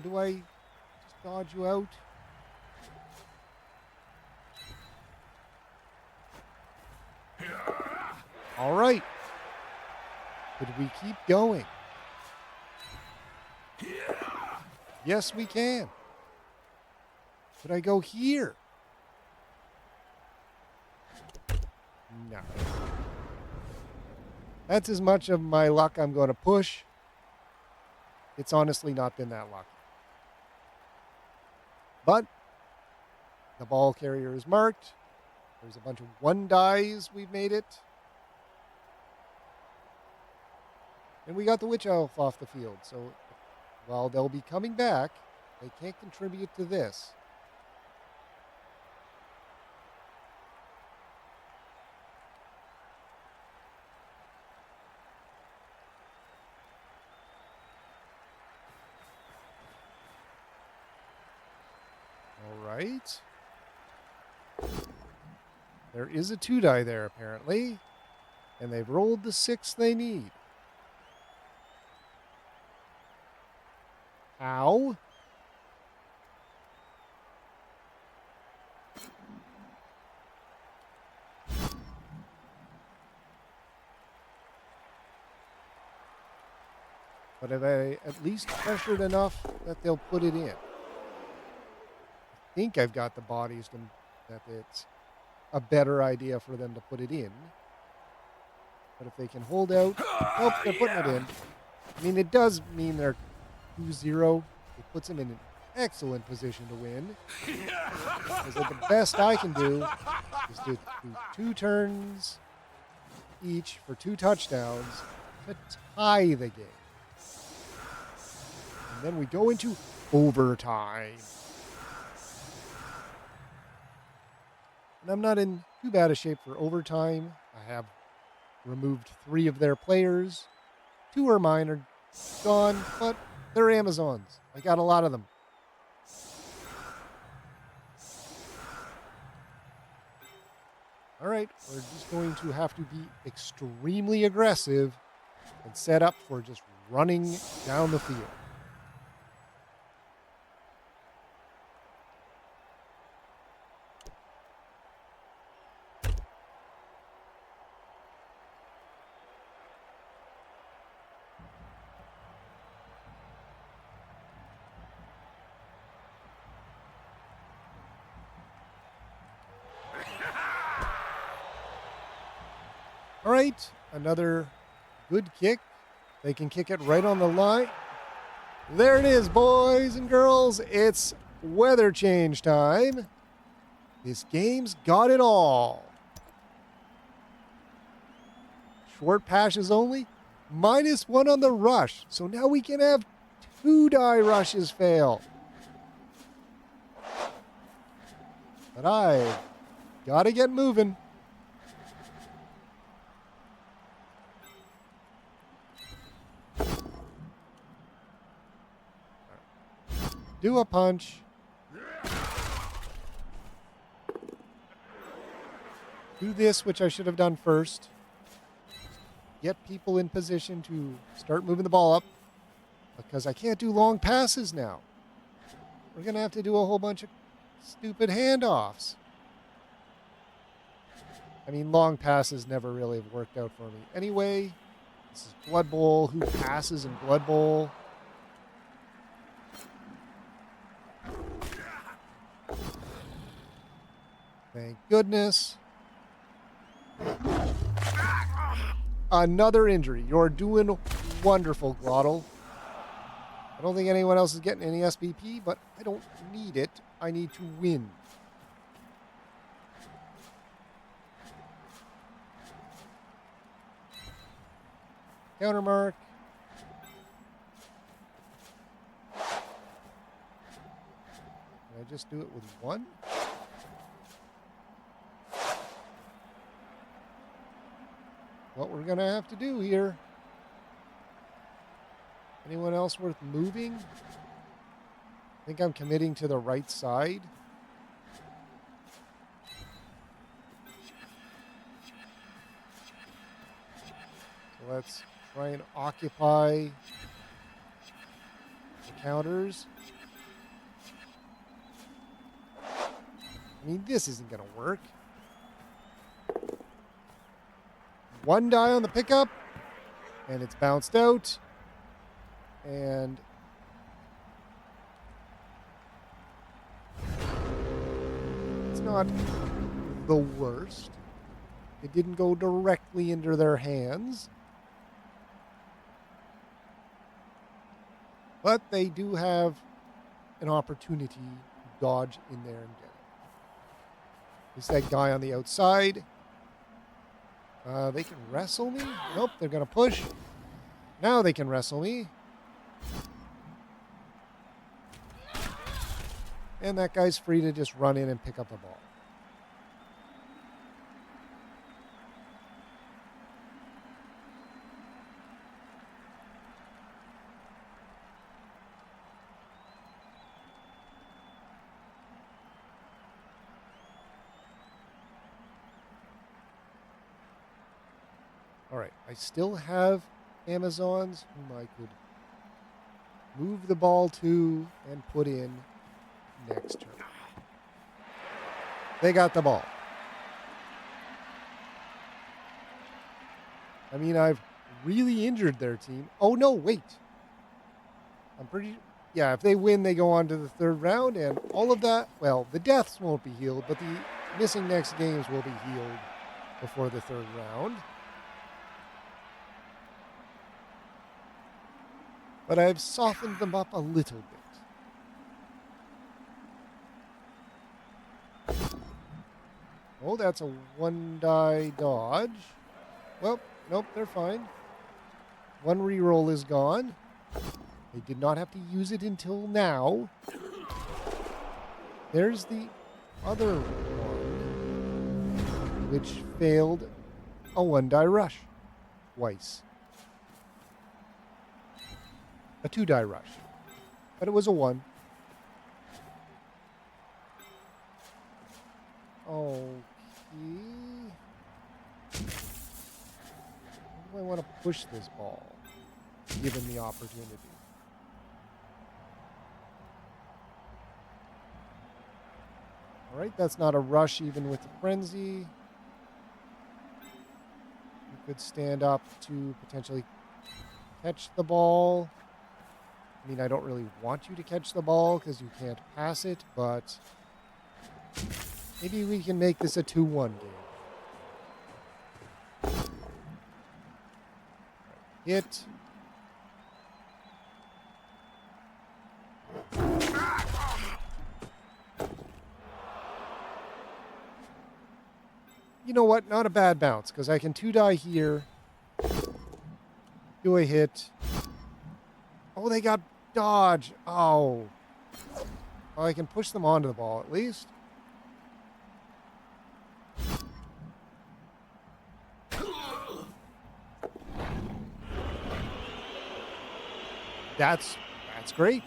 Do I just dodge you out? All right. Could we keep going? Yes, we can. Could I go here? No. That's as much of my luck I'm going to push. It's honestly not been that lucky. But the ball carrier is marked. There's a bunch of 1 dies. We've made it. And we got the Witch Elf off the field. So while they'll be coming back, they can't contribute to this. All right. There is a 2 die there, apparently. And they've rolled the 6 they need. How? But have I at least pressured enough that they'll put it in? I think I've got the bodies that it's a better idea for them to put it in. But if they can hold out, oh, they're putting it in. I mean, it does mean they're 2-0. It puts them in an excellent position to win. Because the best I can do is to do 2 turns each for 2 touchdowns to tie the game. And then we go into overtime. And I'm not in too bad a shape for overtime. I have removed 3 of their players. 2 are mine are gone, but they're Amazons. I got a lot of them. All right, we're just going to have to be extremely aggressive and set up for just running down the field. All right, another good kick. They can kick it right on the line. There it is, boys and girls. It's weather change time. This game's got it all. Short passes only. -1 on the rush. So now we can have 2 die rushes fail. But I've got to get moving. Do a punch. Do this, which I should have done first. Get people in position to start moving the ball up. Because I can't do long passes now. We're going to have to do a whole bunch of stupid handoffs. I mean, long passes never really have worked out for me. Anyway, this is Blood Bowl. Who passes in Blood Bowl? Thank goodness. Another injury. You're doing wonderful, Glottal. I don't think anyone else is getting any SPP, but I don't need it. I need to win. Countermark. Can I just do it with 1? What we're going to have to do here. Anyone else worth moving? I think I'm committing to the right side. So let's try and occupy the counters. I mean, this isn't going to work. 1 die on the pickup, and it's bounced out. And it's not the worst. It didn't go directly into their hands. But they do have an opportunity to dodge in there and get it. Is that guy on the outside? They can wrestle me? Nope, they're going to push. Now they can wrestle me. And that guy's free to just run in and pick up the ball. All right, I still have Amazons whom I could move the ball to and put in next turn. They got the ball. I mean, I've really injured their team. Oh, no, wait. Yeah, if they win, they go on to the 3rd round, and all of that, well, the deaths won't be healed, but the missing next games will be healed before the 3rd round. But I've softened them up a little bit. Oh, that's a 1-die dodge. Well, nope, they're fine. 1 reroll is gone. They did not have to use it until now. There's the other one, which failed a 1-die rush twice. A 2-die rush. But it was a 1. Okay. How do I want to push this ball? Given the opportunity. Alright, that's not a rush even with the frenzy. You could stand up to potentially catch the ball. I mean, I don't really want you to catch the ball because you can't pass it, but maybe we can make this a 2-1 game. Hit. you know what? Not a bad bounce, because I can 2-die here. Do a hit. Oh, they got dodge. Oh. Well, I can push them onto the ball at least. That's great.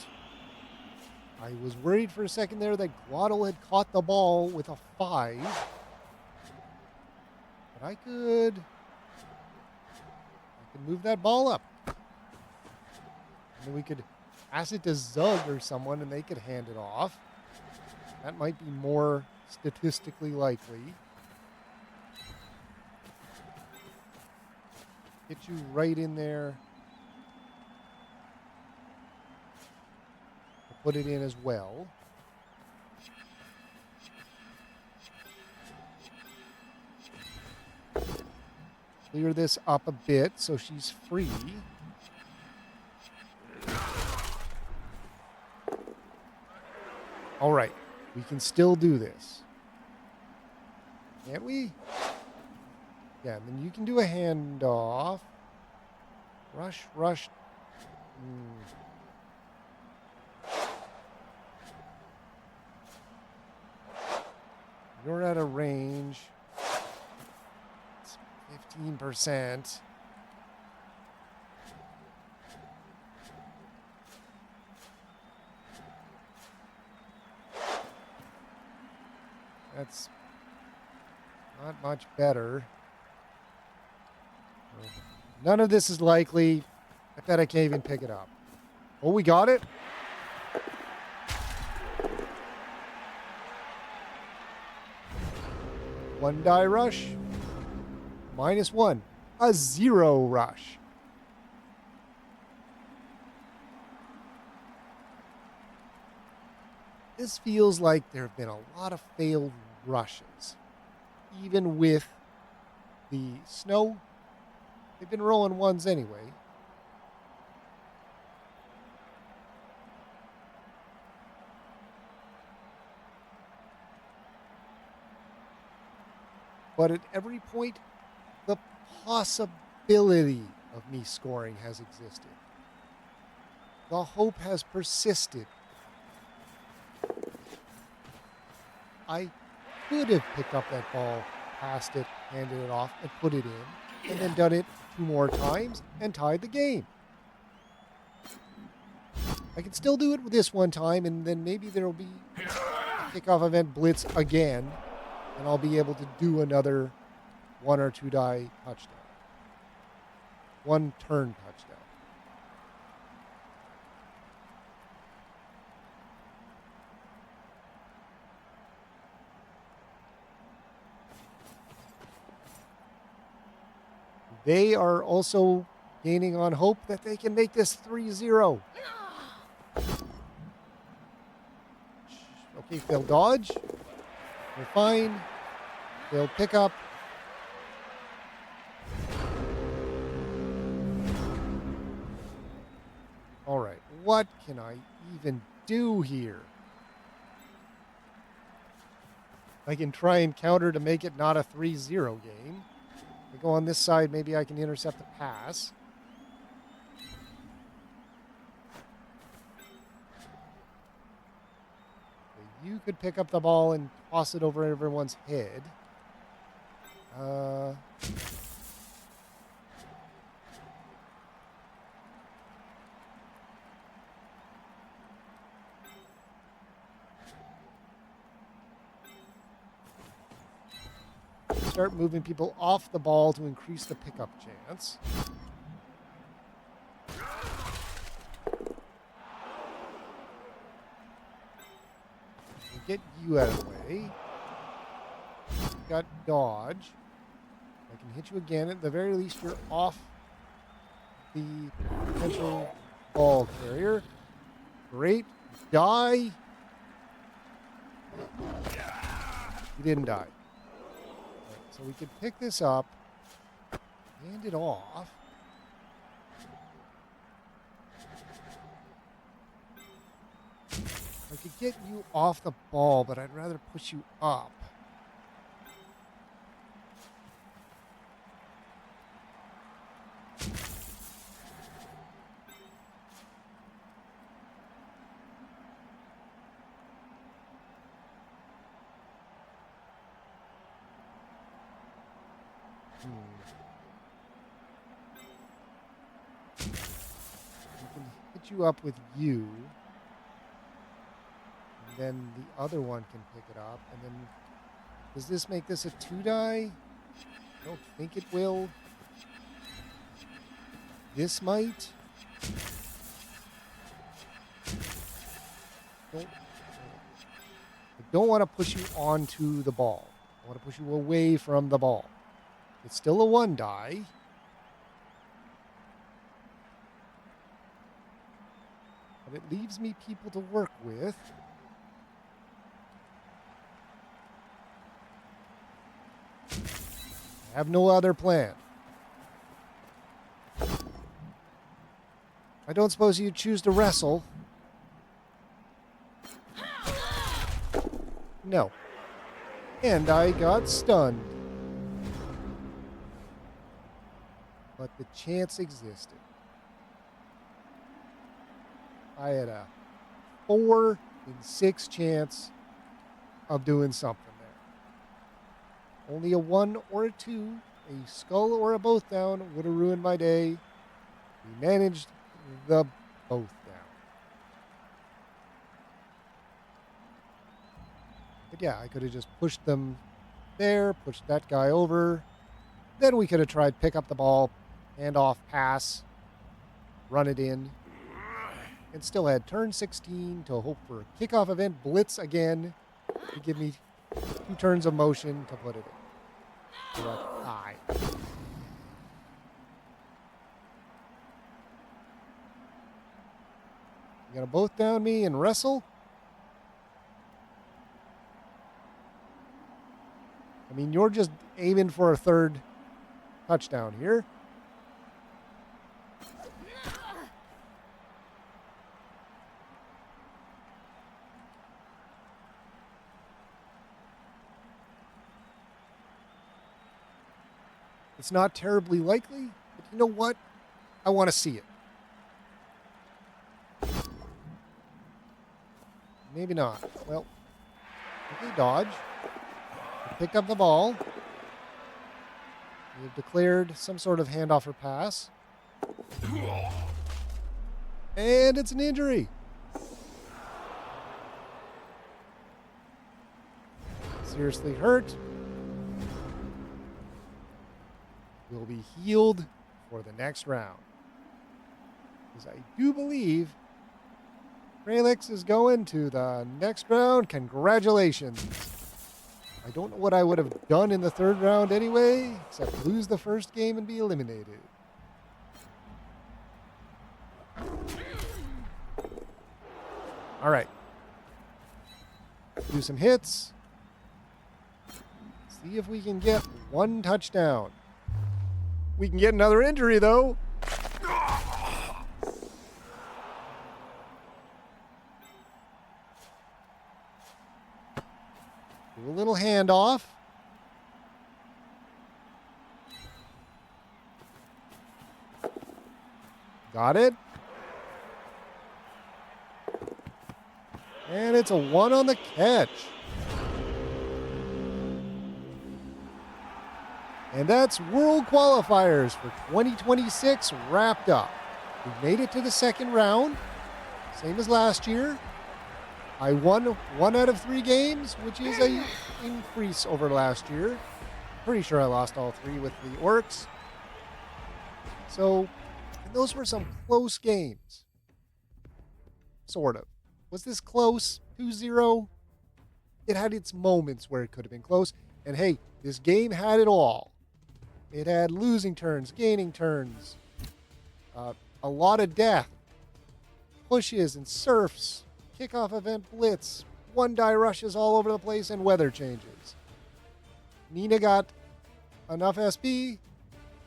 I was worried for a second there that Glottal had caught the ball with a 5. But I could move that ball up. And then we could pass it to Zug or someone and they could hand it off. That might be more statistically likely. Get you right in there. Put it in as well. Clear this up a bit so she's free. All right. We can still do this. Can't we? Yeah, and then you can do a handoff. Rush. You're out of range. It's 15%. That's not much better. None of this is likely. I bet I can't even pick it up. Oh, we got it. One die rush. -1. A 0 rush. This feels like there have been a lot of failed rushes. Even with the snow, they've been rolling ones anyway. But at every point, the possibility of me scoring has existed. The hope has persisted. I could have picked up that ball, passed it, handed it off, and put it in, and then done it 2 more times and tied the game. I can still do it with this one time, and then maybe there will be a kickoff event blitz again, and I'll be able to do another 1 or 2 die touchdown. 1 turn touchdown. They are also gaining on hope that they can make this 3-0. Okay, they'll dodge. They're fine. They'll pick up. All right, what can I even do here? I can try and counter to make it not a 3-0 game. If I go on this side, maybe I can intercept the pass. You could pick up the ball and toss it over everyone's head. Start moving people off the ball to increase the pickup chance. Get you out of the way. Got dodge. I can hit you again. At the very least, you're off the potential ball carrier. Great. Die. You didn't die. Right, so we could pick this up, hand it off. I could get you off the ball, but I'd rather push you up. We can hit you up with you. And then the other one can pick it up. And then, does this make this a 2-die? I don't think it will. This might. I don't want to push you onto the ball. I want to push you away from the ball. It's still a 1-die. But it leaves me people to work with. I have no other plan. I don't suppose you choose to wrestle. No. And I got stunned. But the chance existed. I had a 4 in 6 chance of doing something there. Only a 1 or a 2, a skull or a both down would have ruined my day. We managed the both down. But yeah, I could have just pushed them there, pushed that guy over. Then we could have tried pick up the ball, hand off, pass, run it in. And still had turn 16 to hope for a kickoff event blitz again to give me 2 turns of motion to put it in. So a tie. You gonna both down me and wrestle? I mean, you're just aiming for a 3rd touchdown here. It's not terribly likely, but you know what? I want to see it. Maybe not. Well, okay, dodge. Pick up the ball. We've declared some sort of handoff or pass. And it's an injury. Seriously hurt. Will be healed for the next round. Because I do believe Pralix is going to the next round. Congratulations. I don't know what I would have done in the 3rd round anyway, except lose the first game and be eliminated. All right. Do some hits. See if we can get 1 touchdown. We can get another injury, though. Do a little handoff. Got it. And it's a 1 on the catch. And that's World Qualifiers for 2026 wrapped up. We made it to the 2nd round, same as last year. I won 1 out of 3 games, which is an increase over last year. Pretty sure I lost all 3 with the Orcs. So, and those were some close games. Sort of. Was this close? 2-0? It had its moments where it could have been close. And hey, this game had it all. It had losing turns, gaining turns, a lot of death, pushes and surfs, kickoff event blitz, 1-die rushes all over the place, and weather changes. Nina got enough SP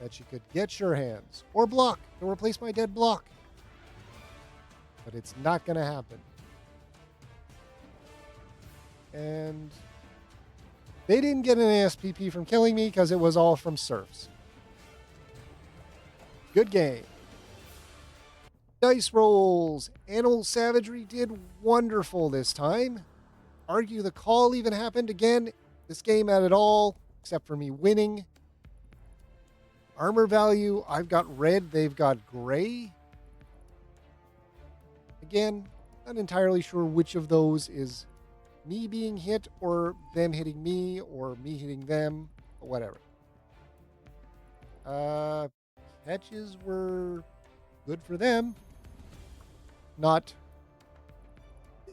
that she could get sure hands or block to replace my dead block. But it's not going to happen. And they didn't get an ASPP from killing me because it was all from serfs. Good game. Dice rolls. Animal Savagery did wonderful this time. Argue the call even happened again. This game had it all, except for me winning. Armor value, I've got red, they've got gray. Again, not entirely sure which of those is me being hit or them hitting me or me hitting them, but whatever. Catches were good for them. Not.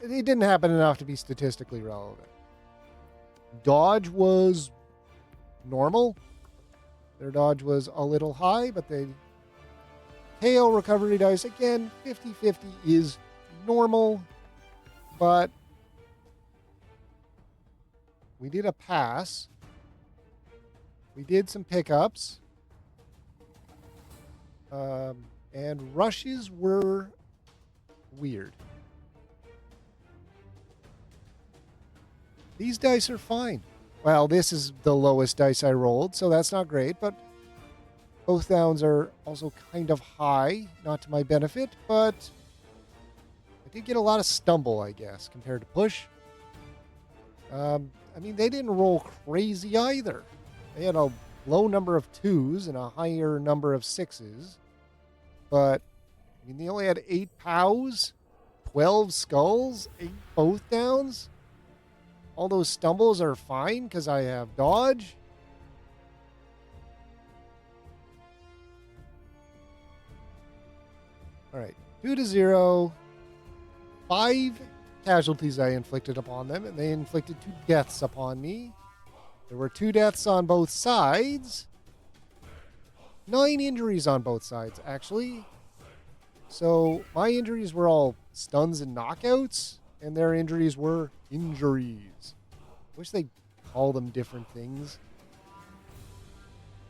It didn't happen enough to be statistically relevant. Dodge was normal. Their dodge was a little high, but they... KO recovery dice, again, 50-50 is normal, but we did a pass. We did some pickups. And rushes were weird. These dice are fine. Well, this is the lowest dice I rolled, so that's not great, but both downs are also kind of high, not to my benefit, but I did get a lot of stumble, I guess, compared to push. I mean, they didn't roll crazy either. They had a low number of 2s and a higher number of 6s, but I mean, they only had 8 POWs, 12 skulls, 8 both downs. All those stumbles are fine because I have dodge. All right, 2-0. 5 casualties I inflicted upon them, and they inflicted 2 deaths upon me. There were 2 deaths on both sides. 9 injuries on both sides, actually. So my injuries were all stuns and knockouts, and their injuries were injuries. Wish they call them different things.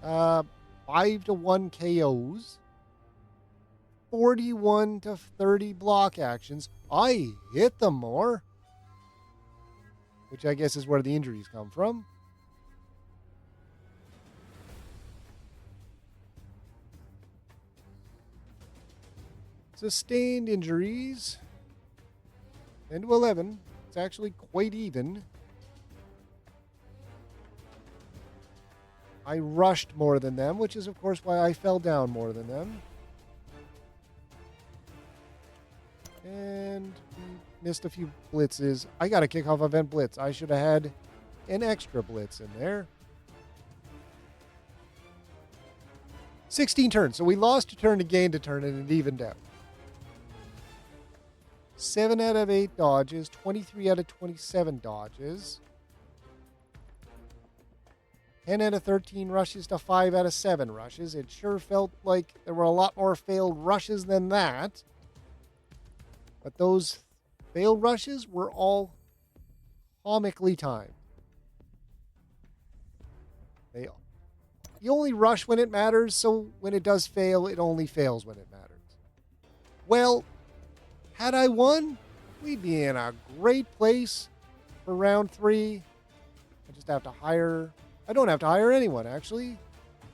5-1 KOs. 41-30 block actions. I hit them more. Which I guess is where the injuries come from. Sustained injuries. 10-11. It's actually quite even. I rushed more than them, which is, of course, why I fell down more than them. And we missed a few blitzes. I got a kickoff event blitz. I should have had an extra blitz in there. 16 turns. So we lost a turn to gain a turn, and it evened out. 7 out of 8 dodges. 23 out of 27 dodges. 10 out of 13 rushes to 5 out of 7 rushes. It sure felt like there were a lot more failed rushes than that. But those failed rushes were all comically timed. You only rush when it matters, so when it does fail, it only fails when it matters. Well, had I won, we'd be in a great place for round 3. I just have to hire... I don't have to hire anyone, actually.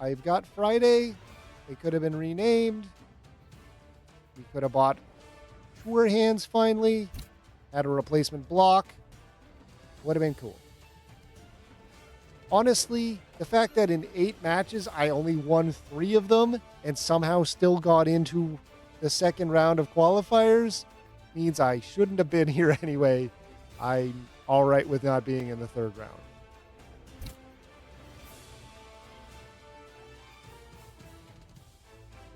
I've got Friday. It could have been renamed. We could have bought Sure Hands finally. Had a replacement block. Would have been cool. Honestly, the fact that in 8 matches I only won 3 of them and somehow still got into the second round of qualifiers means I shouldn't have been here anyway. I'm all right with not being in the third round.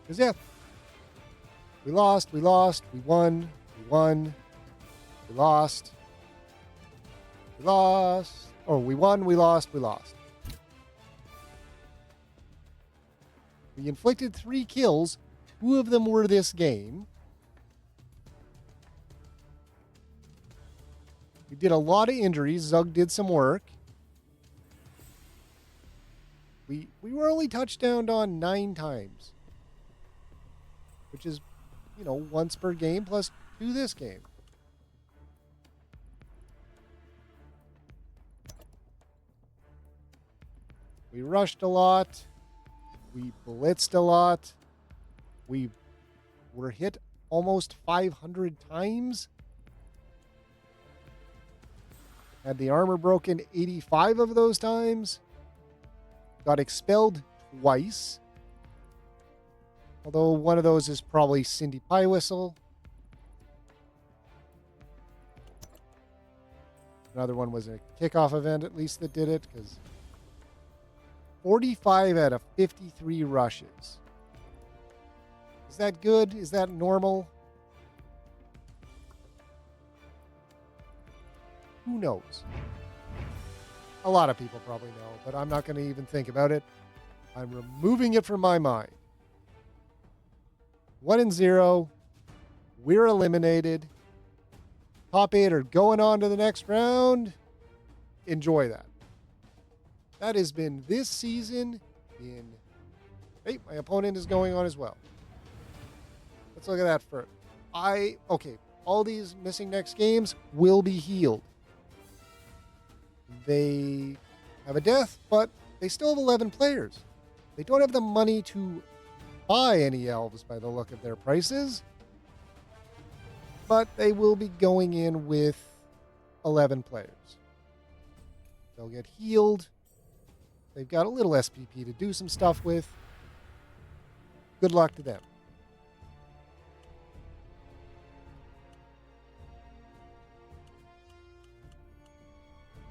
Because, yeah, we lost, we lost, we won, we won, we lost, we lost. Oh, we won, we lost, we lost. We inflicted 3 kills. 2 of them were this game. We did a lot of injuries. Zug did some work. We were only touchdowned on 9 times. Which is, you know, once per game plus 2 this game. We rushed a lot. We blitzed a lot. We were hit almost 500 times. Had the armor broken 85 of those times. Got expelled twice. Although one of those is probably Cindy Pie Whistle. Another one was a kickoff event, at least, that did it, because 45 out of 53 rushes. Is that good? Is that normal? Who knows? A lot of people probably know, but I'm not going to even think about it. I'm removing it from my mind. 1-0. We're eliminated. Top 8 are going on to the next round. Enjoy that. That has been this season in... Hey, my opponent is going on as well. Let's look at that first. Okay, all these missing next games will be healed. They have a death, but they still have 11 players. They don't have the money to buy any elves by the look of their prices, but they will be going in with 11 players. They'll get healed. They've got a little SPP to do some stuff with. Good luck to them.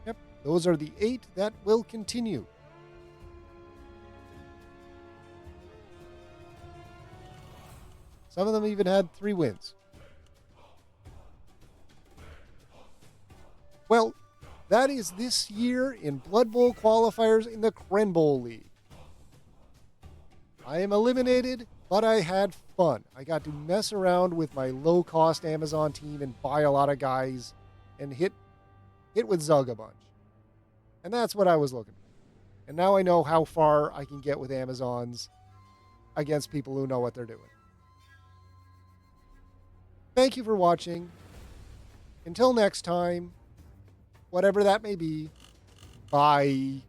Yep, those are the 8 that will continue. Some of them even had 3 wins. Well, that is this year in Blood Bowl qualifiers in the Crenbowl League. I am eliminated, but I had fun. I got to mess around with my low-cost Amazon team and buy a lot of guys and hit with Zug a bunch. And that's what I was looking for. And now I know how far I can get with Amazons against people who know what they're doing. Thank you for watching. Until next time, whatever that may be, bye.